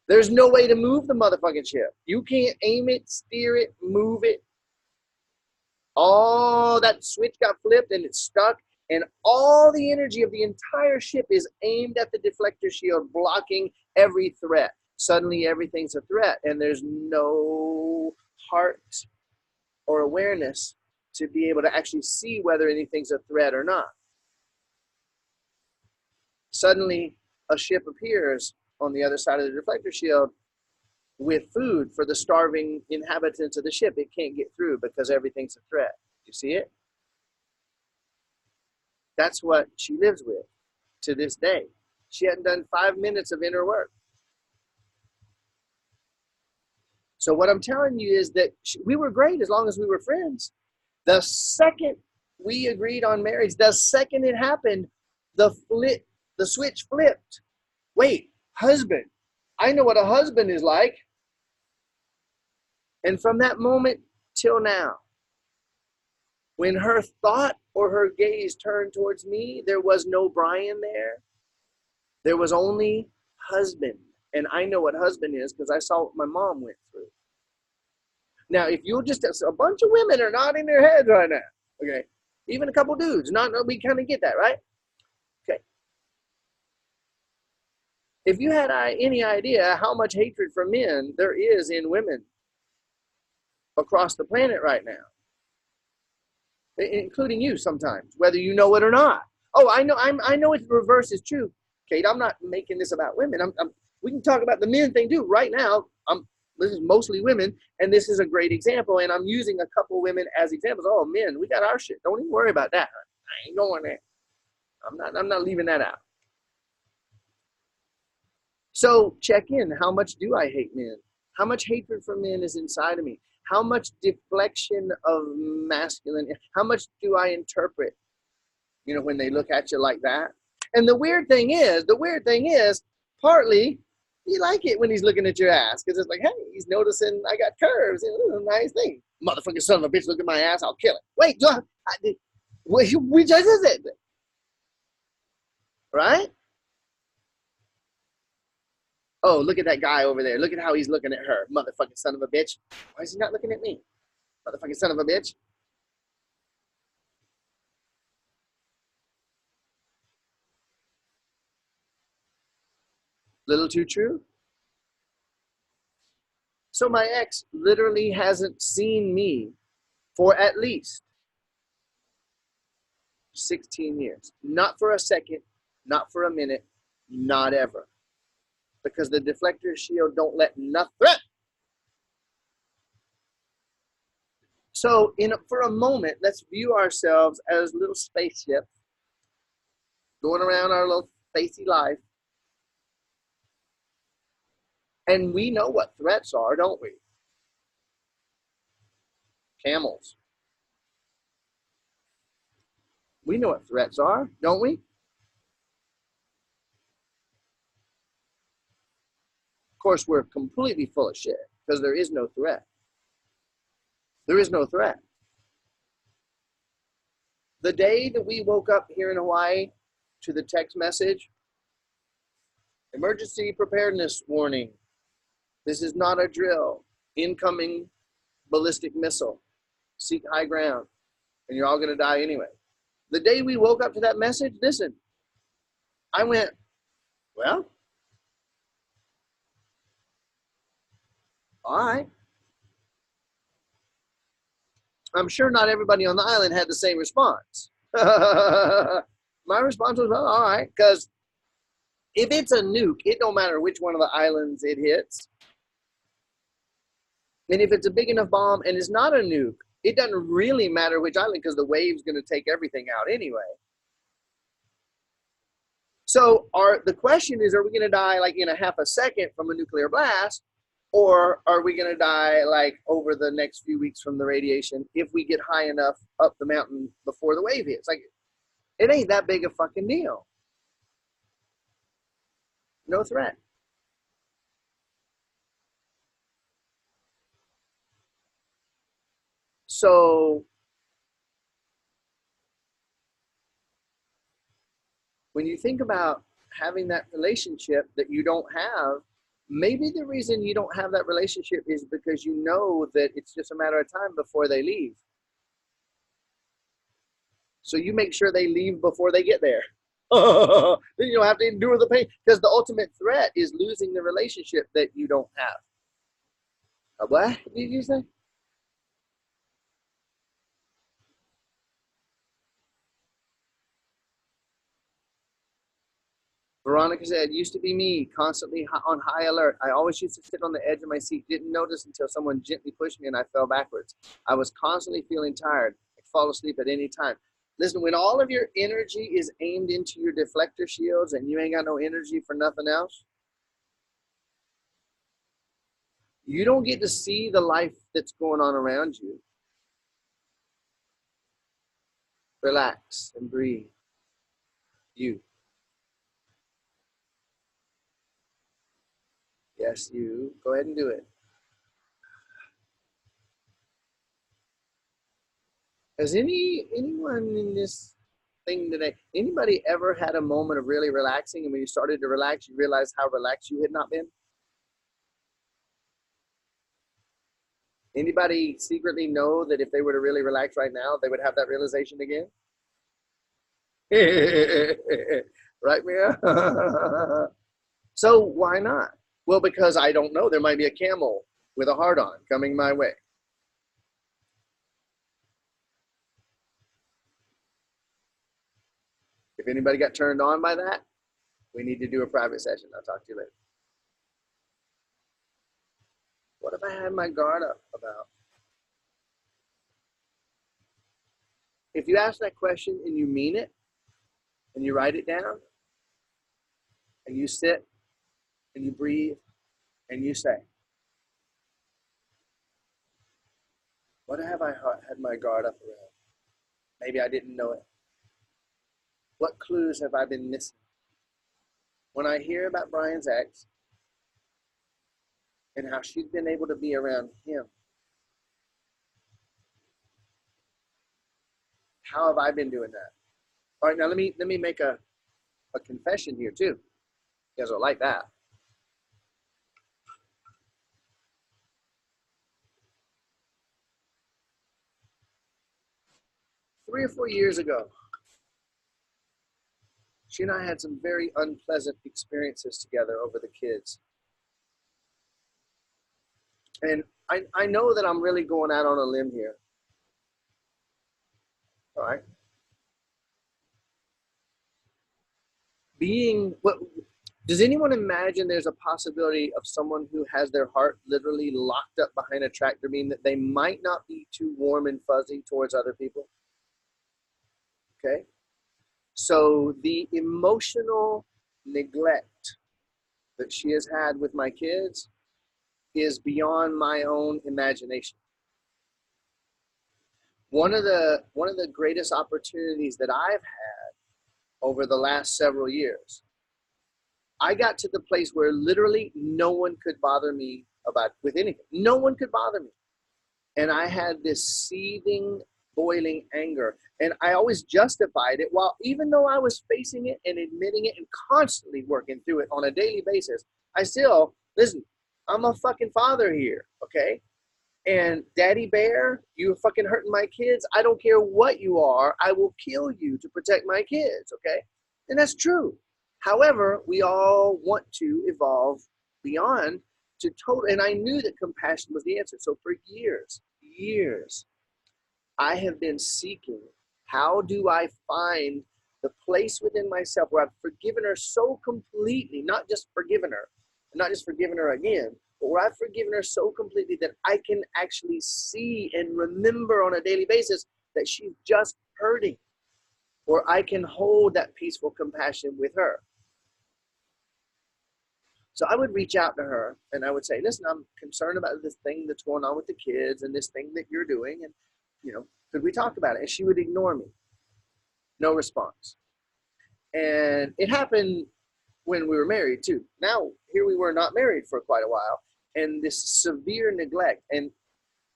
There's no way to move the motherfucking ship. You can't aim it, steer it, move it. Oh, that switch got flipped and it's stuck, and all the energy of the entire ship is aimed at the deflector shield, blocking every threat. Suddenly everything's a threat, and there's no heart or awareness to be able to actually see whether anything's a threat or not. Suddenly a ship appears on the other side of the deflector shield with food for the starving inhabitants of the ship. It can't get through because everything's a threat. You see it? That's what she lives with to this day. She hadn't done 5 minutes of inner work. So what I'm telling you is that we were great as long as we were friends. The second we agreed on marriage, the second it happened, the switch flipped. Wait, husband. I know what a husband is like. And from that moment till now, when her thought or her gaze turned towards me, there was no Brian there. There was only husband. And I know what husband is because I saw what my mom went through. Now, if you'll just, a bunch of women are nodding their heads right now. Okay. Even a couple dudes. We kind of get that, right? Okay. If you had any idea how much hatred for men there is in women across the planet right now, including you sometimes, whether you know it or not. Oh, I know the reverse is true, Kate. I'm not making this about women. We can talk about the men thing too. Right now, this is mostly women, and this is a great example, and I'm using a couple women as examples. Oh, men, we got our shit. Don't even worry about that. I ain't going there. I'm not leaving that out. So check in. How much do I hate men? How much hatred for men is inside of me? How much deflection of masculine? How much do I interpret, when they look at you like that? And the weird thing is, partly, you like it when he's looking at your ass because it's like, hey, he's noticing I got curves. This is a nice thing. Motherfucking son of a bitch, look at my ass. I'll kill it. Wait, which is it? Right? Oh, look at that guy over there. Look at how he's looking at her. Motherfucking son of a bitch. Why is he not looking at me? Motherfucking son of a bitch. Little too true. So my ex literally hasn't seen me for at least 16 years. Not for a second, not for a minute, not ever. Because the deflector shield don't let nothing. So for a moment, let's view ourselves as little spaceships going around our little spacey life. And we know what threats are, don't we? Camels. We know what threats are, don't we? Of course, we're completely full of shit because there is no threat. There is no threat. The day that we woke up here in Hawaii to the text message, emergency preparedness warning. This is not a drill. Incoming ballistic missile. Seek high ground. And you're all going to die anyway. The day we woke up to that message, listen, I went, well, all right. I'm sure not everybody on the island had the same response. My response was, well, all right, because if it's a nuke, it don't matter which one of the islands it hits. And if it's a big enough bomb and it's not a nuke, it doesn't really matter which island because the wave's going to take everything out anyway. So the question is, are we going to die like in a half a second from a nuclear blast? Or are we going to die like over the next few weeks from the radiation if we get high enough up the mountain before the wave hits? Like, it ain't that big a fucking deal. No threat. So when you think about having that relationship that you don't have, maybe the reason you don't have that relationship is because you know that it's just a matter of time before they leave. So you make sure they leave before they get there. Then you don't have to endure the pain, because the ultimate threat is losing the relationship that you don't have. What did you say? Veronica said, used to be me, constantly on high alert. I always used to sit on the edge of my seat, didn't notice until someone gently pushed me and I fell backwards. I was constantly feeling tired. I'd fall asleep at any time. Listen, when all of your energy is aimed into your deflector shields and you ain't got no energy for nothing else, you don't get to see the life that's going on around you. Relax and breathe. You. Yes, you. Go ahead and do it. Has anyone in this thing today, anybody ever had a moment of really relaxing, and when you started to relax, you realized how relaxed you had not been? Anybody secretly know that if they were to really relax right now, they would have that realization again? Right, Mia? So why not? Well, because I don't know. There might be a camel with a heart on coming my way. If anybody got turned on by that, we need to do a private session. I'll talk to you later. What if I had my guard up about? If you ask that question and you mean it, and you write it down, and you sit, and you breathe, and you say, what have I had my guard up around? Maybe I didn't know it. What clues have I been missing? When I hear about Brian's ex and how she's been able to be around him, how have I been doing that? All right, now let me make a confession here too. You guys will like that. 3 or 4 years ago, she and I had some very unpleasant experiences together over the kids. And I know that I'm really going out on a limb here. All right. Does anyone imagine there's a possibility of someone who has their heart literally locked up behind a tractor beam that they might not be too warm and fuzzy towards other people? Okay. So the emotional neglect that she has had with my kids is beyond my own imagination. One of the greatest opportunities that I've had over the last several years, I got to the place where literally no one could bother me with anything. No one could bother me. And I had this seething, boiling anger. And I always justified it, while even though I was facing it and admitting it and constantly working through it on a daily basis, I still, listen, I'm a fucking father here, okay? And Daddy Bear, you're fucking hurting my kids. I don't care what you are. I will kill you to protect my kids, okay? And that's true. However, we all want to evolve beyond to total, and I knew that compassion was the answer. So for years, I have been seeking, how do I find the place within myself where I've forgiven her so completely, not just forgiven her again, but where I've forgiven her so completely that I can actually see and remember on a daily basis that she's just hurting, or I can hold that peaceful compassion with her. So I would reach out to her and I would say, listen, I'm concerned about this thing that's going on with the kids and this thing that you're doing. And, could we talk about it? And she would ignore me. No response. And it happened when we were married too. Now, here we were not married for quite a while. And this severe neglect and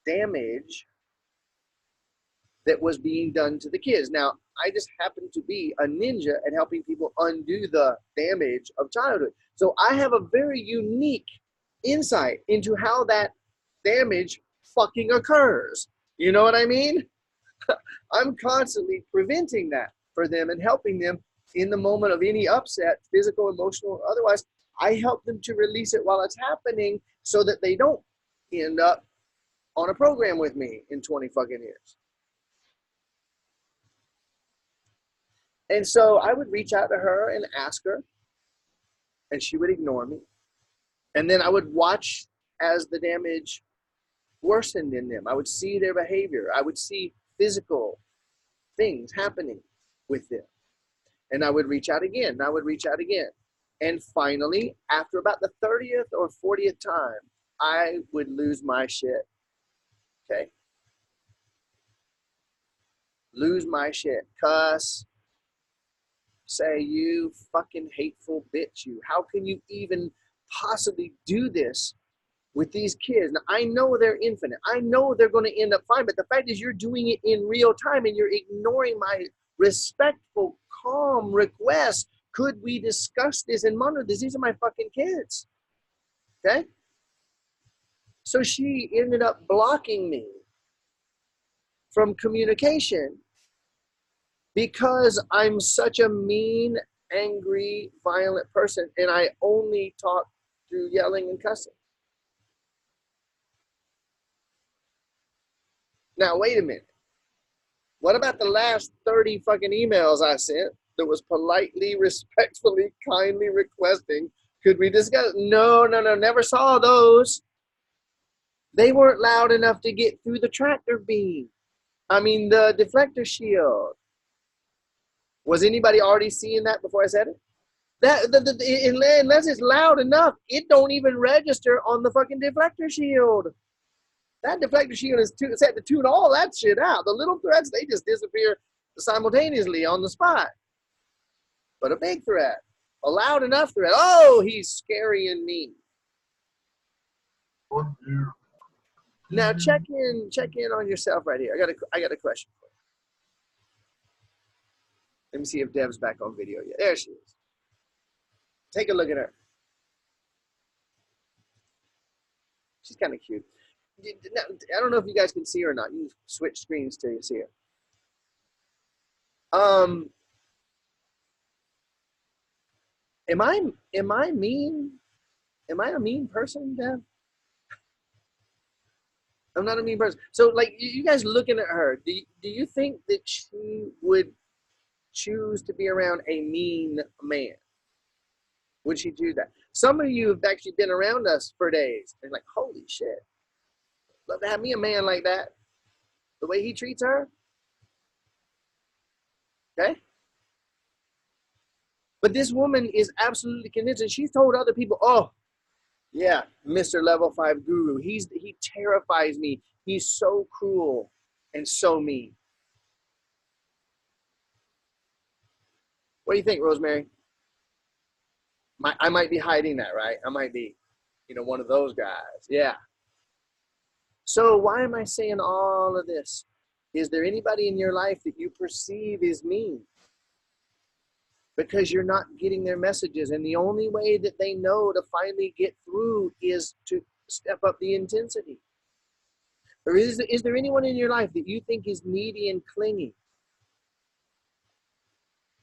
damage that was being done to the kids. Now, I just happen to be a ninja at helping people undo the damage of childhood. So I have a very unique insight into how that damage fucking occurs. You know what I mean? I'm constantly preventing that for them and helping them in the moment of any upset, physical, emotional, or otherwise. I help them to release it while it's happening so that they don't end up on a program with me in 20 fucking years. And so I would reach out to her and ask her, and she would ignore me. And then I would watch as the damage worsened in them. I would see their behavior. I would see physical things happening with them. And I would reach out again, and I would reach out again. And finally, after about the 30th or 40th time, I would lose my shit. Okay? Lose my shit. Cuss. Say, you fucking hateful bitch, you. How can you even possibly do this with these kids? Now, I know they're infinite. I know they're going to end up fine, but the fact is you're doing it in real time and you're ignoring my respectful, calm request. Could we discuss this and monitor this? These are my fucking kids. Okay? So she ended up blocking me from communication because I'm such a mean, angry, violent person, and I only talk through yelling and cussing. Now, wait a minute. What about the last 30 fucking emails I sent that was politely, respectfully, kindly requesting, could we discuss? No, never saw those. They weren't loud enough to get through the tractor beam. The deflector shield. Was anybody already seeing that before I said it? Unless it's loud enough, it don't even register on the fucking deflector shield. That deflector shield is set to tune all that shit out. The little threads, they just disappear simultaneously on the spot. But a big thread, a loud enough thread, oh, he's scary and mean. Now check in on yourself right here. I got a question for you. Let me see if Dev's back on video yet. There she is. Take a look at her. She's kind of cute. Now, I don't know if you guys can see her or not. You switch screens till you see her. Am I mean? Am I a mean person, Dev? I'm not a mean person. So, like, you guys looking at her, do you think that she would choose to be around a mean man? Would she do that? Some of you have actually been around us for days and like, holy shit, love to have me a man like that. The way he treats her. Okay? But this woman is absolutely convinced, and she's told other people, oh, yeah, Mr. Level 5 Guru, he terrifies me. He's so cruel and so mean. What do you think, Rosemary? I might be hiding that, right? I might be, one of those guys. Yeah. So why am I saying all of this? Is there anybody in your life that you perceive is mean? Because you're not getting their messages. And the only way that they know to finally get through is to step up the intensity. Or is there anyone in your life that you think is needy and clingy?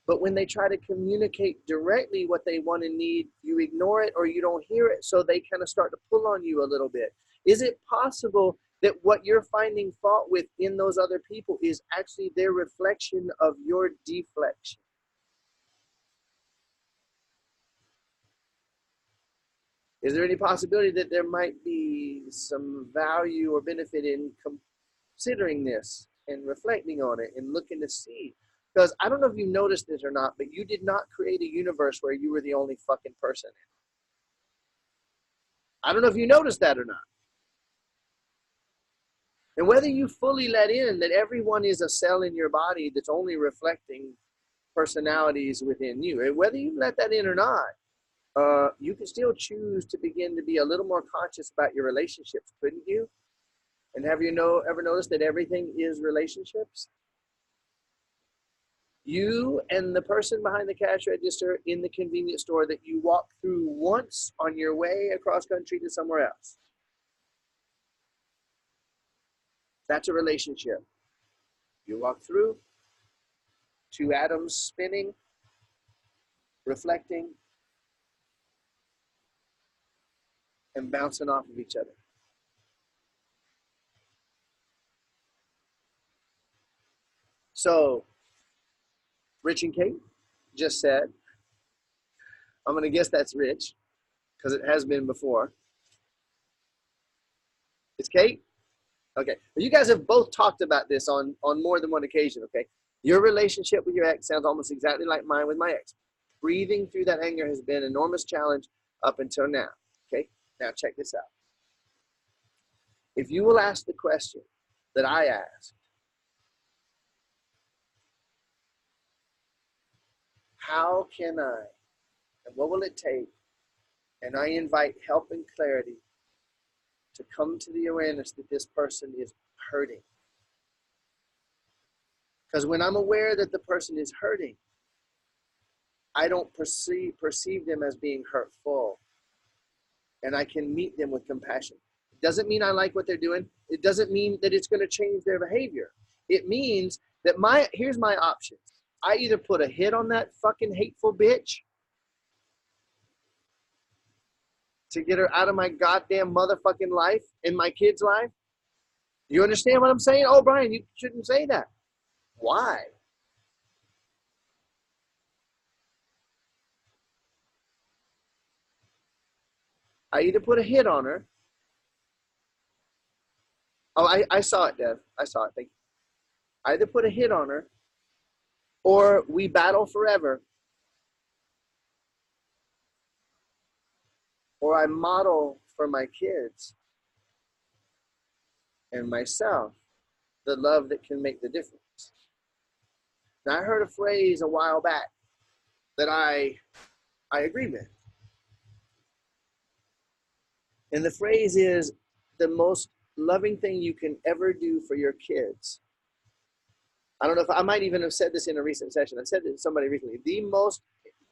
But when they try to communicate directly what they want and need, you ignore it or you don't hear it. So they kind of start to pull on you a little bit. Is it possible that what you're finding fault with in those other people is actually their reflection of your deflection? Is there any possibility that there might be some value or benefit in considering this and reflecting on it and looking to see? Because I don't know if you noticed this or not, but you did not create a universe where you were the only fucking person. I don't know if you noticed that or not. And whether you fully let in that everyone is a cell in your body that's only reflecting personalities within you, and whether you let that in or not, you can still choose to begin to be a little more conscious about your relationships, couldn't you? And have you ever noticed that everything is relationships? You and the person behind the cash register in the convenience store that you walk through once on your way across country to somewhere else. That's a relationship. You walk through, two atoms spinning, reflecting, and bouncing off of each other. So, Rich and Kate just said, I'm going to guess that's Rich, because it has been before. It's Kate? Okay. Well, you guys have both talked about this on more than one occasion, okay? Your relationship with your ex sounds almost exactly like mine with my ex. Breathing through that anger has been an enormous challenge up until now, okay? Now check this out. If you will ask the question that I asked, how can I, and what will it take, and I invite help and clarity to come to the awareness that this person is hurting. Because when I'm aware that the person is hurting, I don't perceive them as being hurtful. And I can meet them with compassion. It doesn't mean I like what they're doing. It doesn't mean that it's going to change their behavior. It means that here's my options. I either put a hit on that fucking hateful bitch to get her out of my goddamn motherfucking life and my kid's life. You understand what I'm saying? Oh, Brian, you shouldn't say that. Why? I either put a hit on her. Oh, I saw it, Dev. I saw it. Thank you. I either put a hit on her or we battle forever, or I model for my kids and myself the love that can make the difference. Now, I heard a phrase a while back that I agree with. And the phrase is, the most loving thing you can ever do for your kids. I don't know if I might even have said this in a recent session. I said it to somebody recently. The most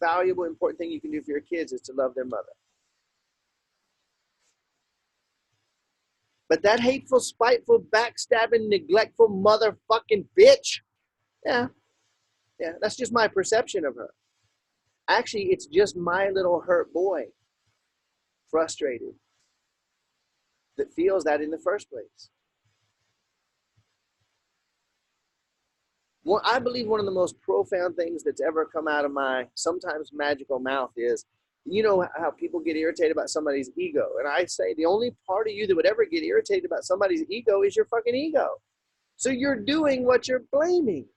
valuable, important thing you can do for your kids is to love their mother. But that hateful, spiteful, backstabbing, neglectful motherfucking bitch, yeah, Yeah, that's just my perception of her. Actually, it's just my little hurt boy, frustrated, that feels that in the first place. Well, I believe one of the most profound things that's ever come out of my sometimes magical mouth is, you know how people get irritated about somebody's ego. And I say the only part of you that would ever get irritated about somebody's ego is your fucking ego. So you're doing what you're blaming.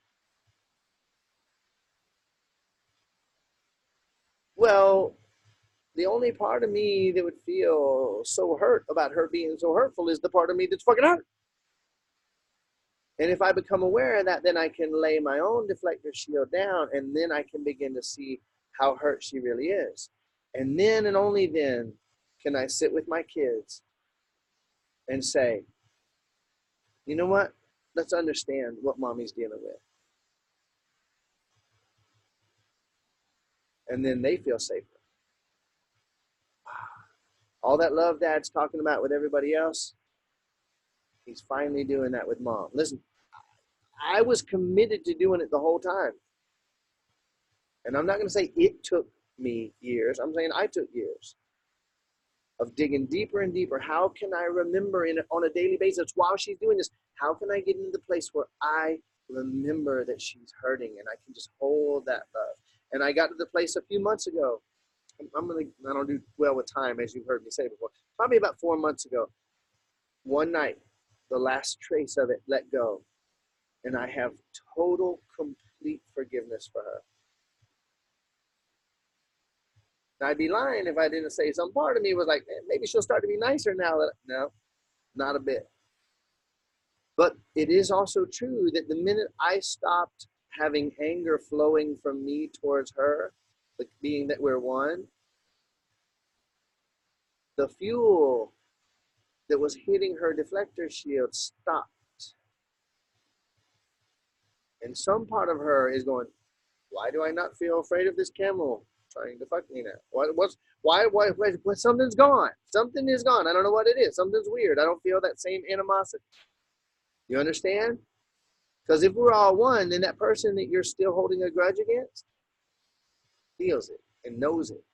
Well, the only part of me that would feel so hurt about her being so hurtful is the part of me that's fucking hurt. And if I become aware of that, then I can lay my own deflector shield down, and then I can begin to see how hurt she really is. And then and only then can I sit with my kids and say, you know what? Let's understand what mommy's dealing with. And then they feel safer. All that love dad's talking about with everybody else, he's finally doing that with mom. Listen, I was committed to doing it the whole time. And I'm not going to say it took me years. I'm saying I took years of digging deeper and deeper. How can I remember on a daily basis while she's doing this? How can I get into the place where I remember that she's hurting and I can just hold that love? And I got to the place a few months ago. I don't do well with time, as you've heard me say before. Probably about 4 months ago. One night, the last trace of it let go. And I have total, complete forgiveness for her. Now, I'd be lying if I didn't say some part of me was like, maybe she'll start to be nicer now. No, not a bit. But it is also true that the minute I stopped having anger flowing from me towards her, like being that we're one, the fuel that was hitting her deflector shield stopped. And some part of her is going, why do I not feel afraid of this camel trying to fuck me now? Why something's gone. Something is gone. I don't know what it is. Something's weird. I don't feel that same animosity. You understand? Because if we're all one, then that person that you're still holding a grudge against feels it and knows it.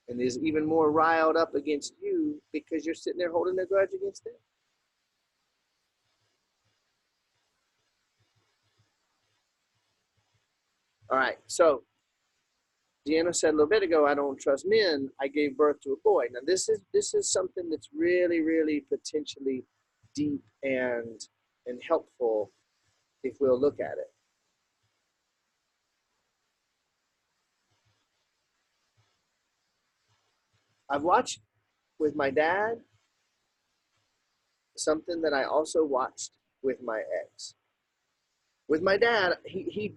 And is even more riled up against you because you're sitting there holding a grudge against them. All right, so Deanna said a little bit ago, I don't trust men. I gave birth to a boy. Now this is something that's really, really potentially deep and helpful if we'll look at it. I've watched with my dad something that I also watched with my ex. With my dad, he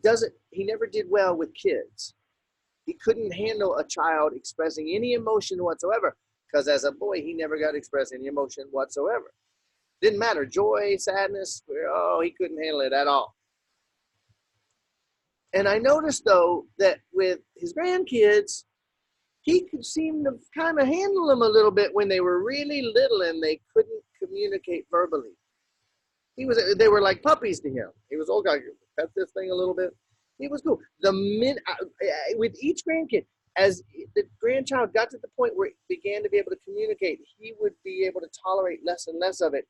never did well with kids. He couldn't handle a child expressing any emotion whatsoever, because as a boy, he never got to express any emotion whatsoever. Didn't matter, joy, sadness, he couldn't handle it at all. And I noticed, though, that with his grandkids, he could seem to kind of handle them a little bit when they were really little and they couldn't communicate verbally. They were like puppies to him. He was, oh, God, pet this thing a little bit. He was cool. The minute with each grandkid, as the grandchild got to the point where it began to be able to communicate, he would be able to tolerate less and less of it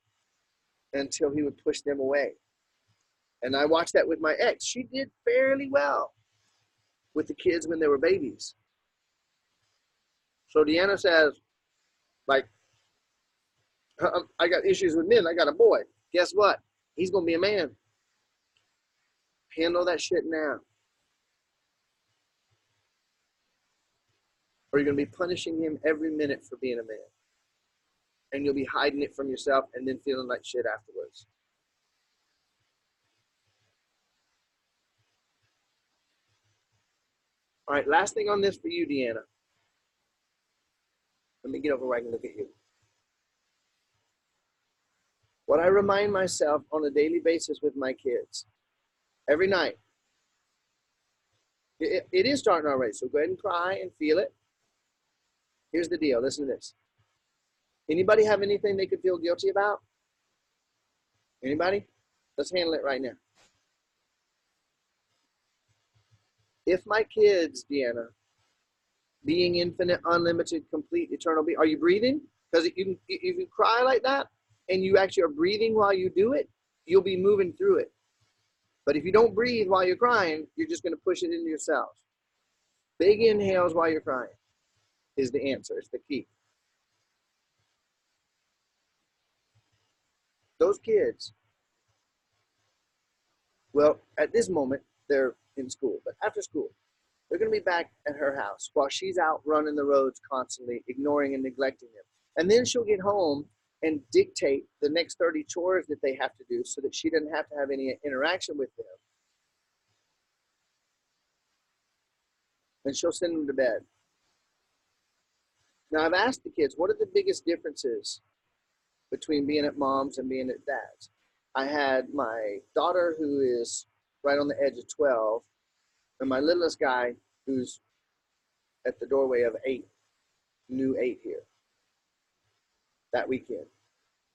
until he would push them away. And I watched that with my ex. She did fairly well with the kids when they were babies. So Deanna says, like, I got issues with men. I got a boy. Guess what? He's going to be a man. Handle that shit now. Or you're going to be punishing him every minute for being a man. And you'll be hiding it from yourself and then feeling like shit afterwards. All right, last thing on this for you, Deanna. Let me get over where I can look at you. What I remind myself on a daily basis with my kids, every night, it is starting already, so go ahead and cry and feel it. Here's the deal. Listen to this. Anybody have anything they could feel guilty about? Anybody? Let's handle it right now. If my kids, Deanna, being infinite, unlimited, complete, eternal being, are you breathing? Because if you cry like that and you actually are breathing while you do it, you'll be moving through it. But if you don't breathe while you're crying, you're just going to push it into yourself. Big inhales while you're crying is the answer. It's the key. Those kids, well, at this moment, they're in school. But after school, they're going to be back at her house while she's out running the roads constantly, ignoring and neglecting them. And then she'll get home and dictate the next 30 chores that they have to do so that she doesn't have to have any interaction with them. And she'll send them to bed. Now, I've asked the kids, what are the biggest differences between being at mom's and being at dad's? I had my daughter who is right on the edge of 12, and my littlest guy who's at the doorway of 8, new 8 here, that weekend.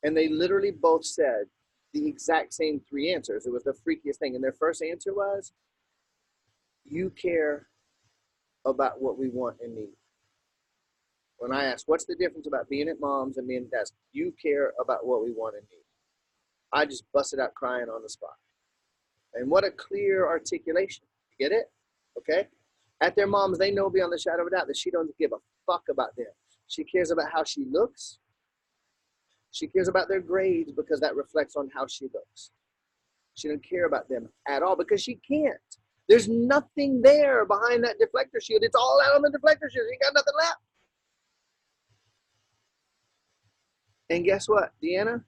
And they literally both said the exact same 3 answers. It was the freakiest thing. And their first answer was, you care about what we want and need. When I asked, what's the difference about being at mom's and being at dad's? You care about what we want and need. I just busted out crying on the spot. And what a clear articulation. You get it? Okay? At their mom's, they know beyond the shadow of a doubt that she don't give a fuck about them. She cares about how she looks. She cares about their grades because that reflects on how she looks. She doesn't care about them at all because she can't. There's nothing there behind that deflector shield. It's all out on the deflector shield. You ain't got nothing left. And guess what, Deanna?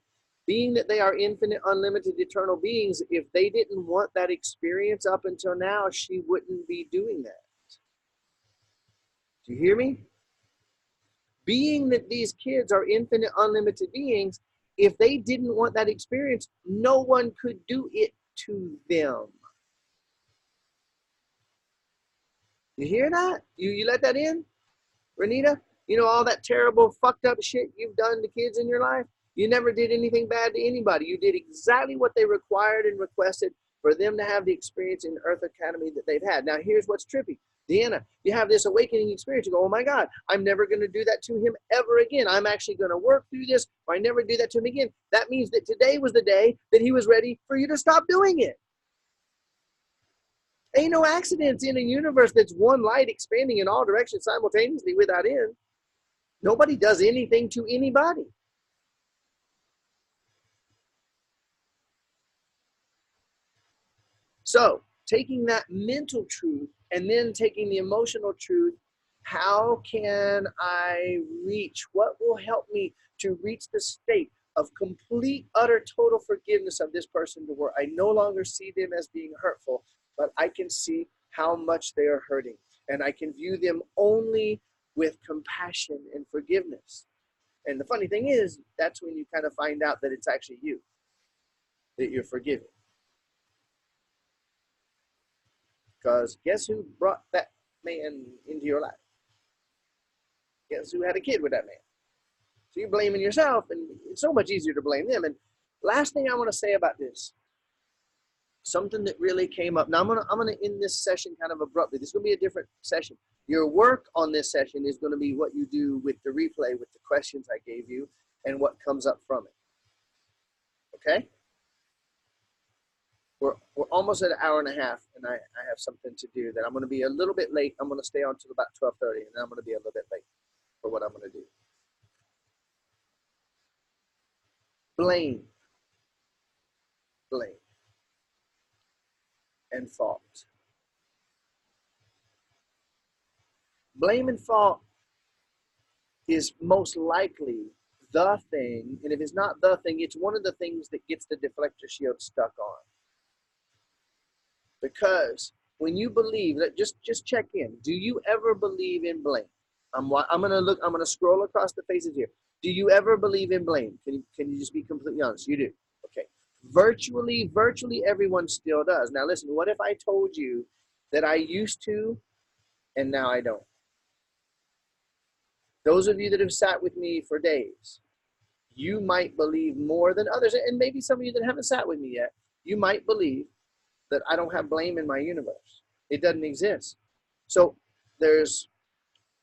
Being that they are infinite, unlimited, eternal beings, if they didn't want that experience up until now, she wouldn't be doing that. Do you hear me? Being that these kids are infinite, unlimited beings, if they didn't want that experience, no one could do it to them. You hear that? You let that in, Renita? You know all that terrible, fucked up shit you've done to kids in your life? You never did anything bad to anybody. You did exactly what they required and requested for them to have the experience in Earth Academy that they've had. Now, here's what's trippy. Deanna, you have this awakening experience. You go, oh my God, I'm never going to do that to him ever again. I'm actually going to work through this, or I never do that to him again. That means that today was the day that he was ready for you to stop doing it. Ain't no accidents in a universe that's one light expanding in all directions simultaneously without end. Nobody does anything to anybody. So, taking that mental truth and then taking the emotional truth, how can I reach? What will help me to reach the state of complete, utter, total forgiveness of this person to where I no longer see them as being hurtful, but I can see how much they are hurting. And I can view them only with compassion and forgiveness. And the funny thing is, that's when you kind of find out that it's actually you, that you're forgiving. Because guess who brought that man into your life? Guess who had a kid with that man? So you're blaming yourself, and it's so much easier to blame them. And last thing I want to say about this, something that really came up. Now I'm gonna end this session kind of abruptly. This is gonna be a different session. Your work on this session is going to be what you do with the replay, with the questions I gave you, and what comes up from it. Okay? We're almost at an hour and a half, and I have something to do that I'm going to be a little bit late. I'm going to stay on till about 12:30, and then I'm going to be a little bit late for what I'm going to do. Blame. Blame. And fault. Blame and fault is most likely the thing, and if it's not the thing, it's one of the things that gets the deflector shield stuck on. Because when you believe that, just check in. Do you ever believe in blame? I'm gonna scroll across the faces here. Do you ever believe in blame? Can you just be completely honest? You do. Okay. Virtually everyone still does. Now listen, what if I told you that I used to and now I don't? Those of you that have sat with me for days, you might believe more than others, and maybe some of you that haven't sat with me yet, you might believe that I don't have blame in my universe. It doesn't exist. So there's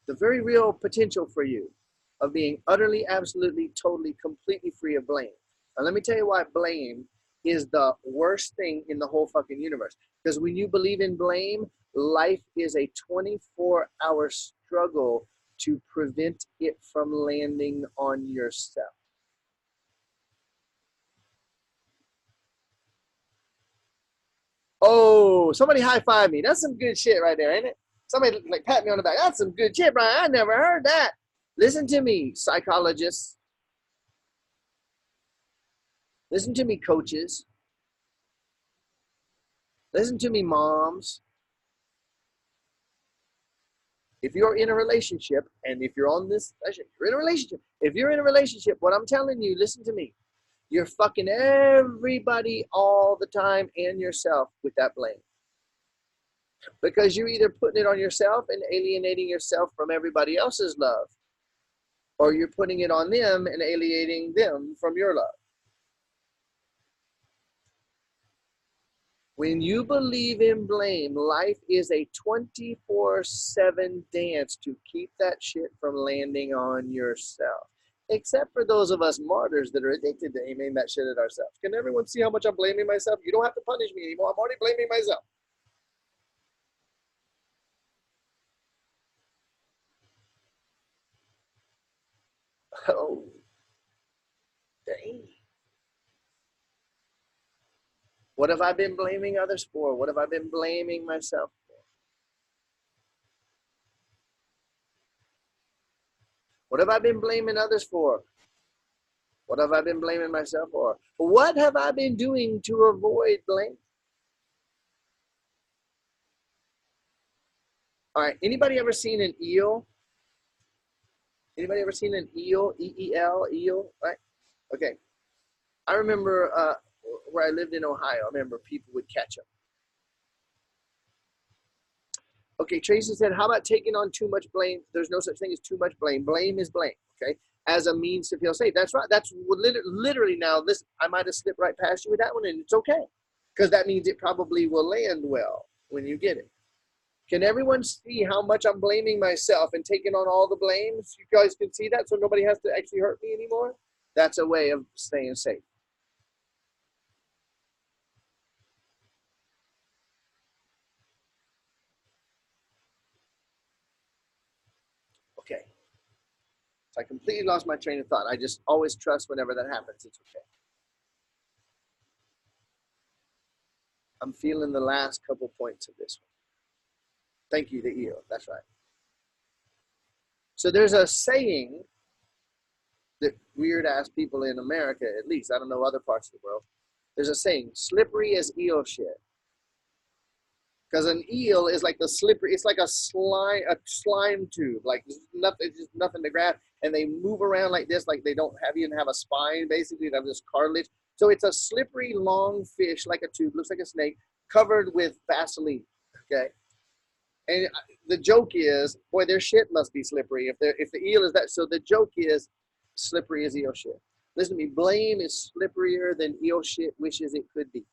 the very real potential for you of being utterly, absolutely, totally, completely free of blame. Now, let me tell you why blame is the worst thing in the whole fucking universe. Because when you believe in blame, life is a 24-hour struggle to prevent it from landing on yourself. Oh, somebody high-five me. That's some good shit right there, ain't it? Somebody like pat me on the back. That's some good shit, Brian. I never heard that. Listen to me, psychologists. Listen to me, coaches. Listen to me, moms. If you're in a relationship, and if you're on this session, you're in a relationship. If you're in a relationship, what I'm telling you, listen to me. You're fucking everybody all the time and yourself with that blame. Because you're either putting it on yourself and alienating yourself from everybody else's love, or you're putting it on them and alienating them from your love. When you believe in blame, life is a 24/7 dance to keep that shit from landing on yourself. Except for those of us martyrs that are addicted to aiming that shit at ourselves. Can everyone see how much I'm blaming myself? You don't have to punish me anymore. I'm already blaming myself. Oh, dang. What have I been blaming others for? What have I been blaming myself for? What have I been blaming others for? What have I been blaming myself for? What have I been doing to avoid blame? All right, anybody ever seen an eel? Anybody ever seen an eel? E-E-L, eel, right? Okay. I remember where I lived in Ohio, I remember people would catch them. Okay, Tracy said, how about taking on too much blame? There's no such thing as too much blame. Blame is blame, okay? As a means to feel safe. That's right. That's literally now, this, I might have slipped right past you with that one, and it's okay. Because that means it probably will land well when you get it. Can everyone see how much I'm blaming myself and taking on all the blames? You guys can see that, so nobody has to actually hurt me anymore? That's a way of staying safe. Okay. So I completely lost my train of thought. I just always trust whenever that happens, it's okay. I'm feeling the last couple points of this one. Thank you, the eel. That's right. So there's a saying that weird-ass people in America, at least, I don't know other parts of the world, there's a saying, slippery as eel shit. Because an eel is like the slippery, it's like a slime tube, like it's just nothing to grab, and they move around like this, like they don't even have a spine, basically, they have this cartilage. So it's a slippery, long fish, like a tube, looks like a snake, covered with Vaseline, okay? And the joke is, boy, their shit must be slippery if the eel is that. So the joke is, slippery as eel shit. Listen to me, blame is slipperier than eel shit wishes it could be.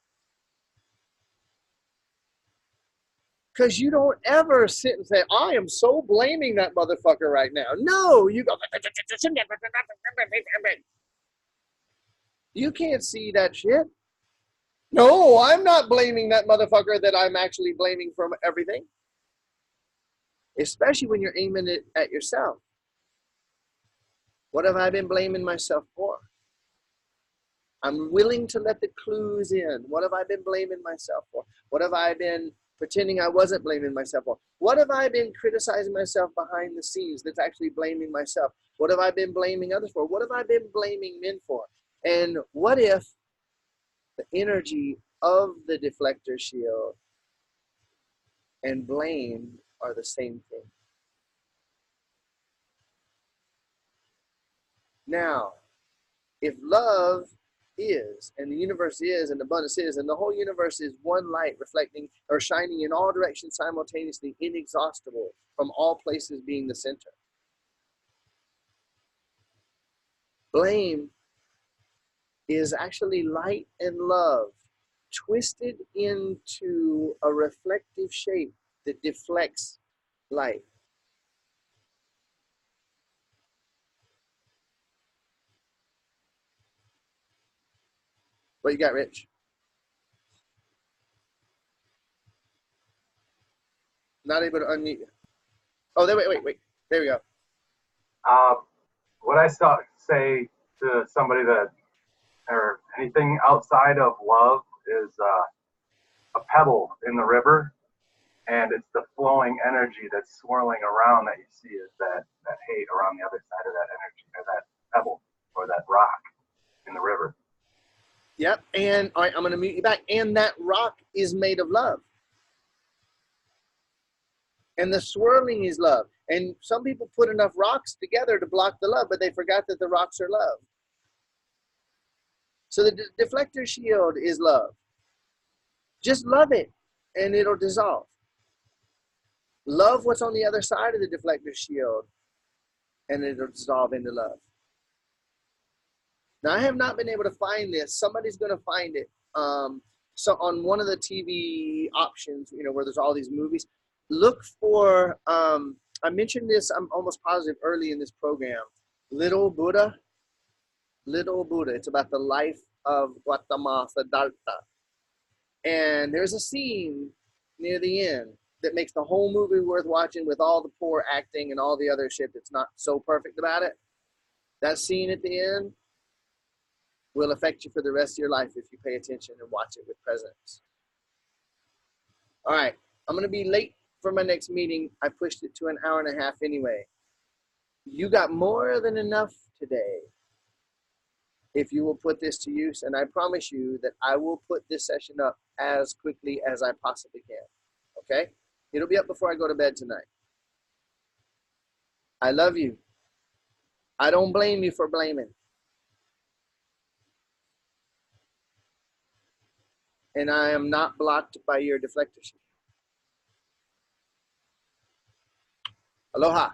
Because you don't ever sit and say, I am so blaming that motherfucker right now. No, you go, you can't see that shit. No, I'm not blaming that motherfucker that I'm actually blaming for everything. Especially when you're aiming it at yourself. What have I been blaming myself for? I'm willing to let the clues in. What have I been blaming myself for? What have I been pretending I wasn't blaming myself for? What have I been criticizing myself behind the scenes that's actually blaming myself? What have I been blaming others for? What have I been blaming men for? And what if the energy of the deflector shield and blame are the same thing? Now, if love is, and the universe is, and abundance is, and the whole universe is one light reflecting or shining in all directions simultaneously, inexhaustible, from all places being the center. Blame is actually light and love twisted into a reflective shape that deflects light. What you got, Rich? Not able to unmute you. Oh, there, wait. There we go. What I say to somebody that, or anything outside of love is a pebble in the river, and it's the flowing energy that's swirling around that you see is that hate around the other side of that energy, or that pebble, or that rock in the river. Yep, and all right, I'm going to mute you back. And that rock is made of love. And the swirling is love. And some people put enough rocks together to block the love, but they forgot that the rocks are love. So the deflector shield is love. Just love it, and it'll dissolve. Love what's on the other side of the deflector shield, and it'll dissolve into love. Now, I have not been able to find this. Somebody's going to find it. So on one of the TV options, you know, where there's all these movies, look for, I mentioned this, I'm almost positive, early in this program, Little Buddha. Little Buddha. It's about the life of Gautama Siddhartha. And there's a scene near the end that makes the whole movie worth watching, with all the poor acting and all the other shit that's not so perfect about it. That scene at the end will affect you for the rest of your life if you pay attention and watch it with presence. All right, I'm going to be late for my next meeting. I pushed it to an hour and a half anyway. You got more than enough today if you will put this to use, and I promise you that I will put this session up as quickly as I possibly can, okay? It'll be up before I go to bed tonight. I love you. I don't blame you for blaming. And I am not blocked by your deflector sheet. Aloha.